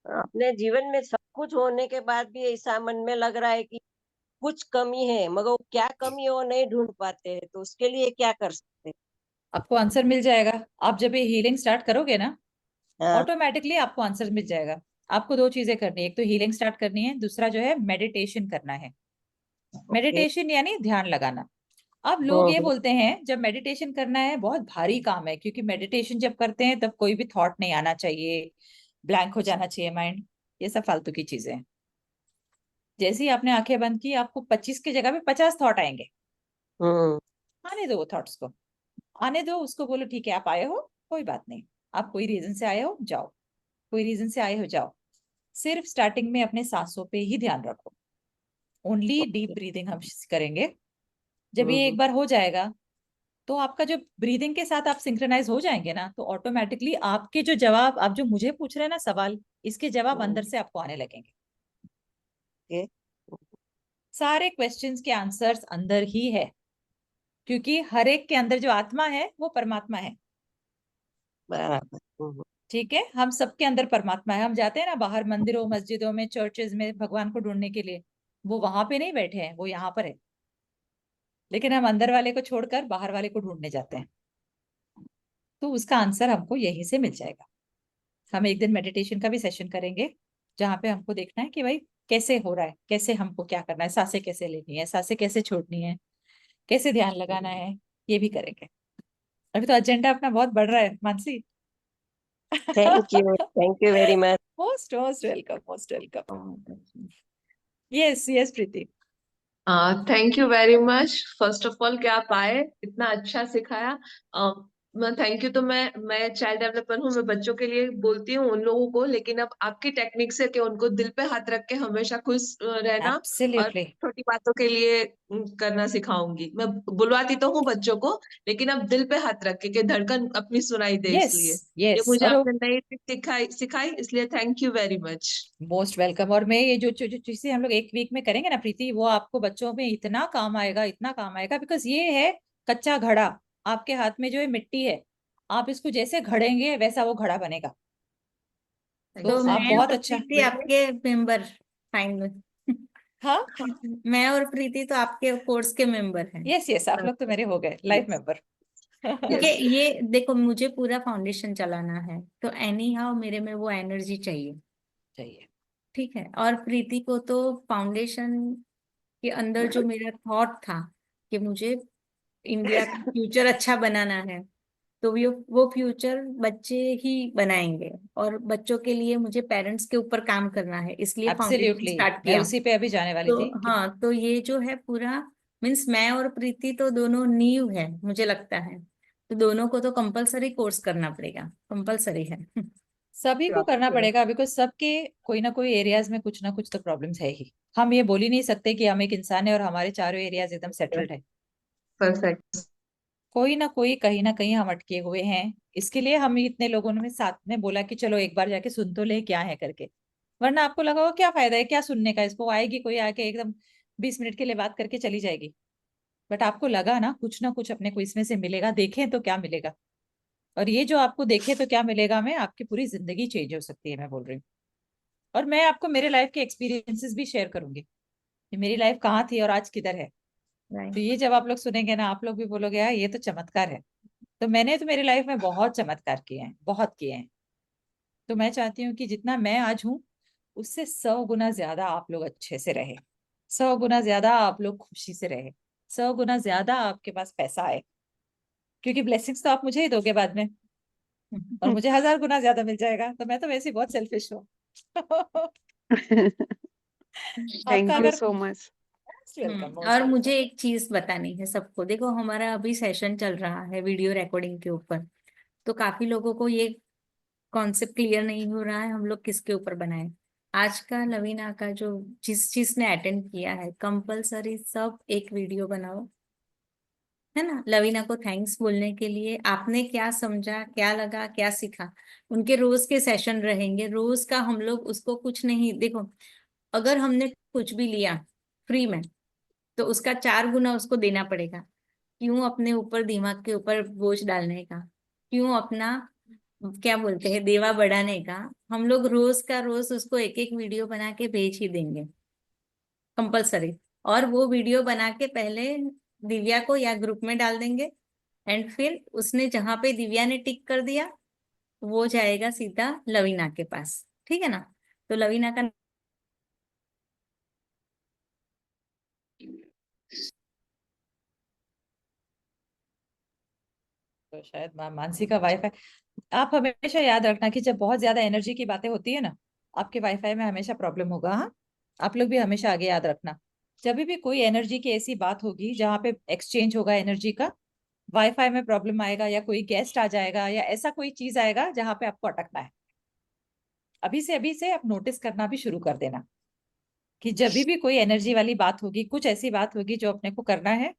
अपने जीवन में सब कुछ होने के बाद भी ऐसा मन में लग रहा है कि कुछ कमी है, मगर वो क्या कमी है वो नहीं ढूंढ पाते हैं, तो उसके लिए क्या कर सकते हैं? आपको आंसर मिल जाएगा। आप जब ये हीलिंग स्टार्ट करोगे ना, हाँ। ऑटोमेटिकली आपको आंसर मिल जाएगा। आपको दो चीजें करनी है, एक तो हीलिंग स्टार्ट करनी है, दूसरा जो है मेडिटेशन करना है। ओके। मेडिटेशन यानी ध्यान लगाना। अब लोग ये हम्म। बोलते हैं जब मेडिटेशन करना है बहुत भारी काम है, क्योंकि मेडिटेशन जब करते हैं तब कोई भी थॉट नहीं आना चाहिए, ब्लैंक हो जाना चाहिए माइंड। ये सब फालतू की चीजें हैं। जैसे ही आपने आंखें बंद की, आपको 25 की जगह पे 50 थॉट आएंगे। हम्म। आने दो वो थॉट्स को, आने दो। उसको बोलो ठीक है आप आए हो, कोई बात नहीं। आप कोई रीजन से आए हो, जाओ। कोई रीजन से आए हो, जाओ। सिर्फ स्टार्टिंग में अपने सांसों पे ही ध्यान रखो। ओनली डीप ब्रीदिंग हम करेंगे। जब ये एक हम्म। बार हो जाएगा, तो आपका जो ब्रीदिंग के साथ आप सिंक्रोनाइज हो जाएंगे ना, तो ऑटोमेटिकली आपके जो जवाब, आप जो मुझे पूछ रहे हैं ना सवाल, इसके जवाब अंदर से आपको आने लगेंगे। ओके। सारे क्वेश्चंस के आंसर्स अंदर ही है, क्योंकि हर एक के अंदर जो आत्मा है वो परमात्मा है। बराबर। ठीक है, हम सबके अंदर परमात्मा है। हम जाते हैं ना बाहर मंदिरों मस्जिदों में चर्चेज में भगवान को ढूंढने के लिए, वो वहां पे नहीं बैठे हैं, वो यहाँ पर है। लेकिन हम अंदर वाले को छोड़कर बाहर वाले को ढूंढने जाते हैं। तो उसका आंसर हमको यहीं से मिल जाएगा। हम एक दिन मेडिटेशन का भी सेशन करेंगे, जहाँ पे हमको देखना है कि भाई कैसे हो रहा है, कैसे हमको क्या करना है, सांसें कैसे लेनी है, सांसें कैसे छोड़नी है, कैसे ध्यान लगाना है, ये भी करेंगे। अभी तो एजेंडा अपना बहुत बढ़ रहा है Mansi. Thank you very much. Most most welcome, most welcome. Yes yes Preeti. Thank you very much first of all कि आप आए, इतना अच्छा सिखाया। Thank you. तो मैं चाइल्ड डेवलपर हूँ, मैं बच्चों के लिए बोलती हूँ उन लोगों को, लेकिन अब आपकी टेक्निक से कि उनको दिल पे हाथ रख के हमेशा खुश रहना और एब्सोल्युटली। छोटी बातों के लिए करना सिखाऊंगी। मैं बुलवाती तो हूँ बच्चों को, लेकिन अब दिल पे हाथ रख के कि धड़कन अपनी सुनाई दे, यस इसलिए ये यस। मुझे और आपने नई ट्रिक सिखाई सिखाई, इसलिए thank you very much. Most welcome. और मैं ये जो चीजें हम लोग एक वीक में करेंगे ना प्रीति, वो आपको बच्चों में इतना काम आएगा, इतना काम आएगा। बिकॉज ये है कच्चा घड़ा, आपके हाथ में जो है मिट्टी है, आप इसको जैसे घड़ेंगे वैसा वो घड़ा बनेगा। तो तो आप मैं बहुत और अच्छा। प्रीति आपके मेंबर फाइनल। हाँ। मैं और प्रीति तो आपके कोर्स के मेंबर हैं। यस यस, आप लोग तो मेरे हो गए लाइफ यस मेंबर। क्योंकि यस। ये देखो, मुझे पूरा फाउंडेशन चलाना है, तो एनी हाउ मेरे में वो एनर्जी चाहिए। चाहिए। ठीक है। और प्रीति को तो फाउंडेशन के अंदर जो मेरा थॉट था कि मुझे इंडिया का फ्यूचर अच्छा बनाना है, तो वो फ्यूचर बच्चे ही बनाएंगे, और बच्चों के लिए मुझे पेरेंट्स के ऊपर काम करना है, इसलिए फाउंडेशन एब्सोल्युटली, स्टार्ट मैं किया। उसी पे अभी जाने वाली तो थी कि हाँ, तो ये जो है पूरा मीन्स मैं और प्रीति तो दोनों नींव है मुझे लगता है, तो दोनों को तो कंपलसरी कोर्स करना पड़ेगा, कंपलसरी है। सभी को करना पड़ेगा। बिकॉज सबके कोई ना कोई एरियाज में कुछ ना कुछ तो प्रॉब्लम्स है ही। हम ये बोल ही नहीं सकते कि हम एक इंसान है और हमारे चारों एरियाज एकदम सेटल्ड है। परफेक्ट। कोई ना कोई कहीं ना कहीं हम अटके हुए हैं। इसके लिए हम इतने लोगों ने साथ में बोला कि चलो एक बार जाके सुन तो ले क्या है करके। वरना आपको लगा हो क्या फायदा है क्या सुनने का, इसको आएगी कोई आके एकदम 20 मिनट के लिए बात करके चली जाएगी। बट आपको लगा ना कुछ अपने को इसमें से मिलेगा, देखें तो क्या मिलेगा। और ये जो आपको देखे तो क्या मिलेगा में आपकी पूरी जिंदगी चेंज हो सकती है, मैं बोल रही हूँ। और मैं आपको मेरे लाइफ के एक्सपीरियंसेस भी शेयर करूंगी कि मेरी लाइफ कहाँ थी और आज किधर है। तो राइट। ये जब आप लोग सुनेंगे ना, आप लोग भी बोलोगे यार ये तो चमत्कार है। तो मैंने तो मेरी लाइफ में बहुत चमत्कार किए हैं, बहुत किए हैं। तो मैं चाहती हूँ कि जितना मैं आज हूँ, उससे 100 गुना ज्यादा आप लोग अच्छे से रहे, 100 गुना ज्यादा आप लोग खुशी से रहे, 100 गुना ज्यादा आपके पास पैसा आए। क्योंकि ब्लेसिंग्स तो आप मुझे ही दोगे बाद में, और मुझे 1000 गुना ज्यादा मिल जाएगा। तो मैं तो वैसे ही बहुत सेल्फिश हूँ। आपका थैंक यू अगर सो मच। वेलकम, और मोस्ट मुझे वेलकम। एक चीज बतानी है सबको। देखो, हमारा अभी सेशन चल रहा है वीडियो रिकॉर्डिंग के ऊपर, तो काफी लोगों को ये कॉन्सेप्ट क्लियर नहीं हो रहा है हम लोग किसके ऊपर बनाए। आज का लवीना का जो जिस चीज ने अटेंड किया है, कंपलसरी सब एक वीडियो बनाओ, है ना। लवीना को थैंक्स बोलने के लिए आपने क्या समझा, क्या लगा, क्या सीखा। उनके रोज के सेशन रहेंगे, रोज का हम लोग उसको कुछ नहीं, देखो अगर हमने कुछ भी लिया फ्री में, तो उसका 4 गुना उसको देना पड़ेगा। क्यों अपने ऊपर दिमाग के ऊपर बोझ डालने का, क्यों अपना क्या बोलते हैं, देवा बढ़ाने का, हम लोग रोज का रोज उसको एक एक वीडियो बना के भेज ही देंगे कंपलसरी। और वो वीडियो बना के पहले दिव्या को या ग्रुप में डाल देंगे, एंड फिर उसने जहां पे दिव्या ने टिक कर दिया वो जाएगा सीधा लवीना के पास, ठीक है ना। तो लवीना का तो शायद मानसी का वाईफाई, आप हमेशा याद रखना कि जब बहुत ज्यादा एनर्जी की बातें होती है ना, आपके वाईफाई में हमेशा प्रॉब्लम होगा। हाँ, आप लोग भी हमेशा आगे याद रखना, जब भी कोई एनर्जी की ऐसी बात होगी जहाँ पे एक्सचेंज होगा एनर्जी का, वाईफाई में प्रॉब्लम आएगा या कोई गेस्ट आ जाएगा या ऐसा कोई चीज आएगा जहाँ पे आपको अटकना है। अभी से आप नोटिस करना भी शुरू कर देना कि जब भी कोई एनर्जी वाली बात होगी, कुछ ऐसी बात होगी जो अपने को करना है,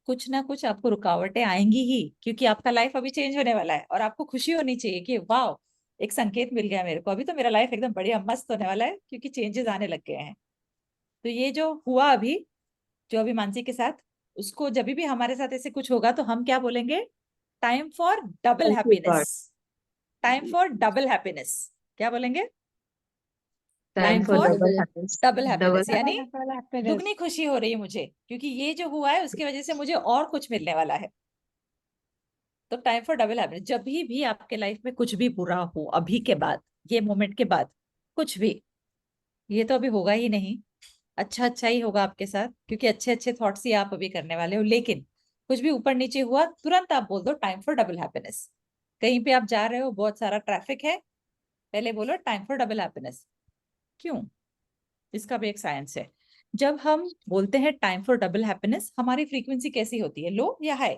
कुछ ना कुछ आपको रुकावटें आएंगी ही, क्योंकि आपका लाइफ अभी चेंज होने वाला है और आपको खुशी होनी चाहिए कि वाह, एक संकेत मिल गया मेरे को, अभी तो मेरा लाइफ एकदम बढ़िया मस्त होने वाला है क्योंकि चेंजेस आने लग गए हैं। तो ये जो हुआ अभी, जो अभी मानसी के साथ, उसको जब भी हमारे साथ ऐसे कुछ होगा तो हम क्या बोलेंगे? Time for double happiness. Time for double happiness. क्या बोलेंगे? टाइम फॉर डबल हैप्पीनेस, यानी दुगनी खुशी हो रही है मुझे, क्योंकि ये जो हुआ है उसकी वजह से मुझे और कुछ मिलने वाला है। तो टाइम फॉर डबल हैप्पीनेस। जब भी आपके लाइफ में कुछ भी बुरा हो अभी के बाद, ये मोमेंट के बाद, कुछ भी, ये तो अभी होगा ही नहीं, अच्छा अच्छा ही होगा आपके साथ, क्योंकि अच्छे अच्छे थॉट्स ही आप अभी करने वाले हो। लेकिन कुछ भी ऊपर नीचे हुआ, तुरंत आप बोल दो टाइम फॉर डबल हैप्पीनेस। कहीं पे आप जा रहे हो, बहुत सारा ट्रैफिक है, पहले बोलो टाइम फॉर डबल हैप्पीनेस। क्यों? इसका भी एक साइंस है। जब हम बोलते हैं टाइम फॉर डबल हैप्पीनेस, हमारी फ्रीक्वेंसी कैसी होती है, लो या हाई?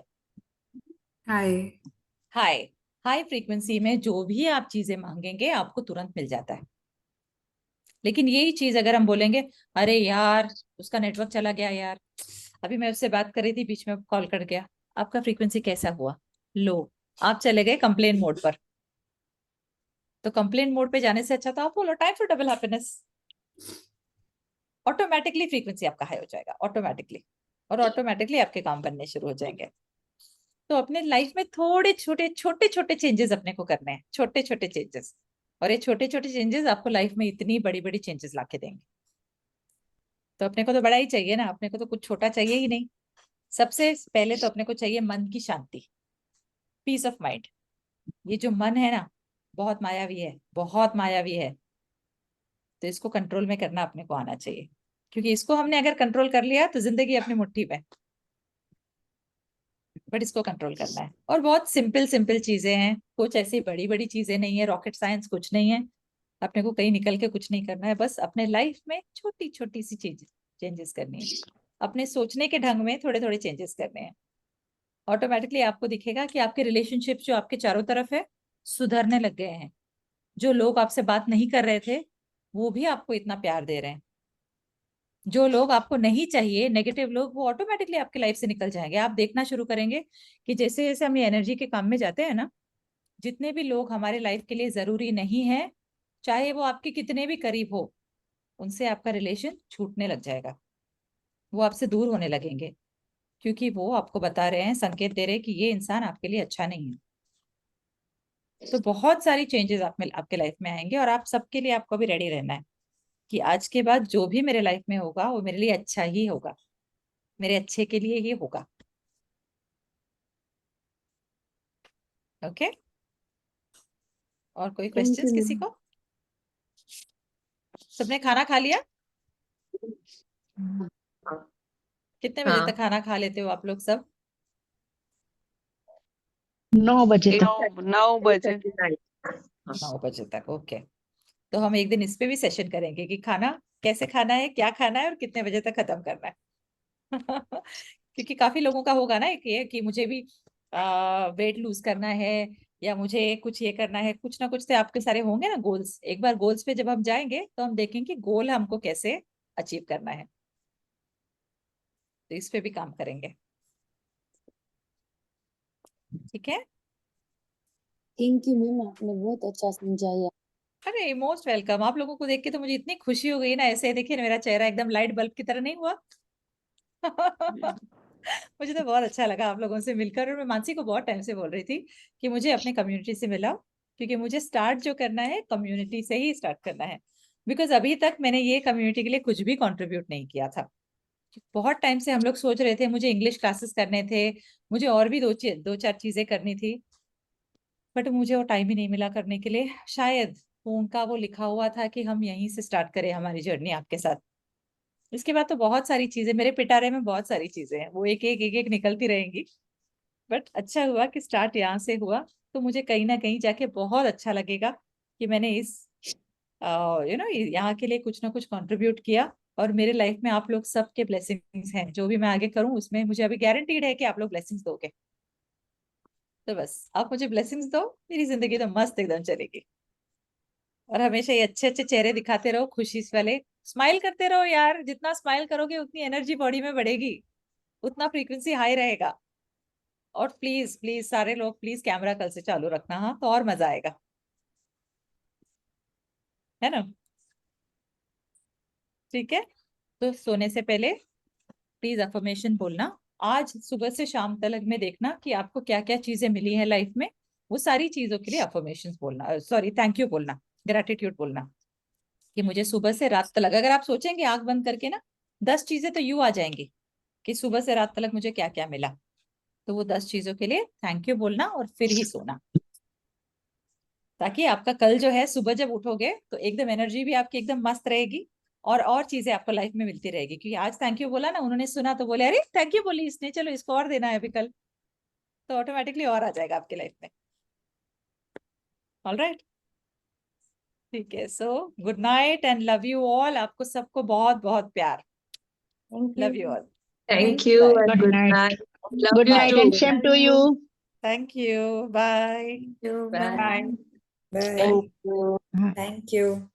हाय। हाई। हाई फ्रीक्वेंसी में जो भी आप चीजें मांगेंगे आपको तुरंत मिल जाता है। लेकिन यही चीज अगर हम बोलेंगे, अरे यार उसका नेटवर्क चला गया यार, अभी मैं उससे बात कर रही थी बीच में कॉल कर गया, आपका फ्रीक्वेंसी कैसा हुआ? लो। आप चले गए कंप्लेन मोड पर। तो कंप्लेन मोड पे जाने से अच्छा तो आप बोलो time for double happiness. Automatically frequency आपका हाई हो जाएगा, ऑटोमेटिकली, और ऑटोमेटिकली आपके काम बनने शुरू हो जाएंगे। तो अपने लाइफ में थोड़े छोटे छोटे छोटे चेंजेस अपने को करने हैं, छोटे छोटे चेंजेस। और ये छोटे छोटे चेंजेस आपको लाइफ में इतनी बड़ी बड़ी चेंजेस लाके देंगे। तो अपने को तो बड़ा ही चाहिए ना, अपने को तो कुछ छोटा चाहिए ही नहीं। सबसे पहले तो अपने को चाहिए मन की शांति, पीस ऑफ माइंड। ये जो मन है ना, बहुत मायावी है, बहुत मायावी है। तो इसको कंट्रोल में करना अपने को आना चाहिए, क्योंकि इसको हमने अगर कंट्रोल कर लिया तो जिंदगी अपनी मुट्ठी में। बट इसको कंट्रोल करना है, और बहुत सिंपल सिंपल चीजें हैं, कुछ ऐसी बड़ी बड़ी चीजें नहीं है, रॉकेट साइंस कुछ नहीं है। अपने को कहीं निकल के कुछ नहीं करना है, बस अपने लाइफ में छोटी छोटी सी चीज चेंजेस करनी है। अपने सोचने के ढंग में थोड़े थोड़े चेंजेस करने हैं। ऑटोमेटिकली आपको दिखेगा कि आपके रिलेशनशिप जो आपके चारों तरफ है सुधरने लग गए हैं। जो लोग आपसे बात नहीं कर रहे थे वो भी आपको इतना प्यार दे रहे हैं। जो लोग आपको नहीं चाहिए, नेगेटिव लोग, वो ऑटोमेटिकली आपके लाइफ से निकल जाएंगे। आप देखना शुरू करेंगे कि जैसे जैसे हम ये एनर्जी के काम में जाते हैं ना, जितने भी लोग हमारे लाइफ के लिए जरूरी नहीं है, चाहे वो आपके कितने भी करीब हो, उनसे आपका रिलेशन छूटने लग जाएगा। वो आपसे दूर होने लगेंगे, क्योंकि वो आपको बता रहे हैं, संकेत दे रहे हैं कि ये इंसान आपके लिए अच्छा नहीं है। तो बहुत सारी चेंजेस आप में आपके लाइफ में आएंगे, और आप सबके लिए आपको भी रेडी रहना है कि आज के बाद जो भी मेरे लाइफ में होगा वो मेरे लिए अच्छा ही होगा, मेरे अच्छे के लिए ही होगा। ओके? और कोई क्वेश्चंस किसी को? सबने खाना खा लिया? कितने बजे हाँ। तक खाना खा लेते हो आप लोग सब? 9 बजे तक। 9 बजे। 9 बजे तक, ओके। तो हम एक दिन इस पे भी सेशन करेंगे कि खाना कैसे खाना है, क्या खाना है, और कितने बजे तक खत्म करना है। क्योंकि काफी लोगों का होगा ना कि ये कि मुझे भी वेट लूज करना है, या मुझे कुछ ये करना है, कुछ ना कुछ तो आपके सारे होंगे ना गोल्स। एक बार गोल्स पे जब हम जाएंगे तो हम देखेंगे गोल हमको कैसे अचीव करना है। तो इस पे भी काम करेंगे, ठीक है? थैंक यू मैम, आपने बहुत अच्छा समझाया। अरे मोस्ट वेलकम। आप लोगों को देख के तो मुझे इतनी खुशी हो गई ना, ऐसे देखिए ना, मेरा चेहरा एकदम लाइट बल्ब की तरह नहीं हुआ? मुझे तो बहुत अच्छा लगा आप लोगों से मिलकर, और मैं मानसी को बहुत टाइम से बोल रही थी कि मुझे अपने कम्युनिटी से मिलाओ। क्योंकि मुझे स्टार्ट जो करना है कम्युनिटी से ही स्टार्ट करना है। बिकॉज अभी तक मैंने ये कम्युनिटी के लिए कुछ भी कंट्रीब्यूट नहीं किया था। बहुत टाइम से हम लोग सोच रहे थे, मुझे इंग्लिश क्लासेस करने थे, मुझे और भी दो चार चीजें करनी थी, बट मुझे वो टाइम ही नहीं मिला करने के लिए। शायद उनका वो लिखा हुआ था कि हम यहीं से स्टार्ट करें हमारी जर्नी आपके साथ। इसके बाद तो बहुत सारी चीजें मेरे पिटारे में, बहुत सारी चीजें हैं, वो एक एक निकलती रहेंगी। बट अच्छा हुआ कि स्टार्ट यहाँ से हुआ, तो मुझे कहीं ना कहीं जाके बहुत अच्छा लगेगा कि मैंने इस यहाँ के लिए कुछ ना कुछ कंट्रीब्यूट किया। और मेरे लाइफ में आप लोग सबके ब्लेसिंग्स हैं, जो भी मैं आगे करूं उसमें मुझे अभी गारंटीड है कि आप लोग ब्लेसिंग्स दोगे। तो बस आप मुझे ब्लेसिंग्स दो, मेरी जिंदगी तो मस्त एकदम चलेगी। और हमेशा ये अच्छे अच्छे चेहरे दिखाते रहो, खुशी वाले, स्माइल करते रहो यार। जितना स्माइल करोगे उतनी एनर्जी बॉडी में बढ़ेगी, उतना फ्रीक्वेंसी हाई रहेगा। और प्लीज प्लीज सारे लोग प्लीज कैमरा कल से चालू रखना, हाँ, तो और मजा आएगा, है ना? ठीक है, तो सोने से पहले प्लीज अफर्मेशन बोलना। आज सुबह से शाम तक में देखना कि आपको क्या क्या चीजें मिली है लाइफ में, वो सारी चीजों के लिए अफर्मेशन बोलना, सॉरी थैंक यू बोलना, ग्रेटिट्यूड बोलना कि मुझे सुबह से रात तक, अगर आप सोचेंगे आंख बंद करके ना, 10 चीजें तो यूं आ जाएंगी कि सुबह से रात तक मुझे क्या क्या मिला। तो वो 10 चीजों के लिए थैंक यू बोलना और फिर ही सोना, ताकि आपका कल जो है सुबह जब उठोगे तो एकदम एनर्जी भी आपकी एकदम मस्त रहेगी, और चीजें आपको लाइफ में मिलती रहेगी। क्योंकि आज थैंक यू बोला ना, उन्होंने सुना तो बोले अरे थैंक यू बोली इसने, चलो इसको और देना है अभी कल, तो ऑटोमेटिकली और आ जाएगा आपकी लाइफ में। ऑल राइट, ठीक है, so good night and love you all. आपको सबको बहुत बहुत प्यार, thank love you you. All, Thank you Bye. and Good good night. night. Love Good you night too. and same to you. Thank you, bye. Bye. Bye. Bye. Thank you. Thank you.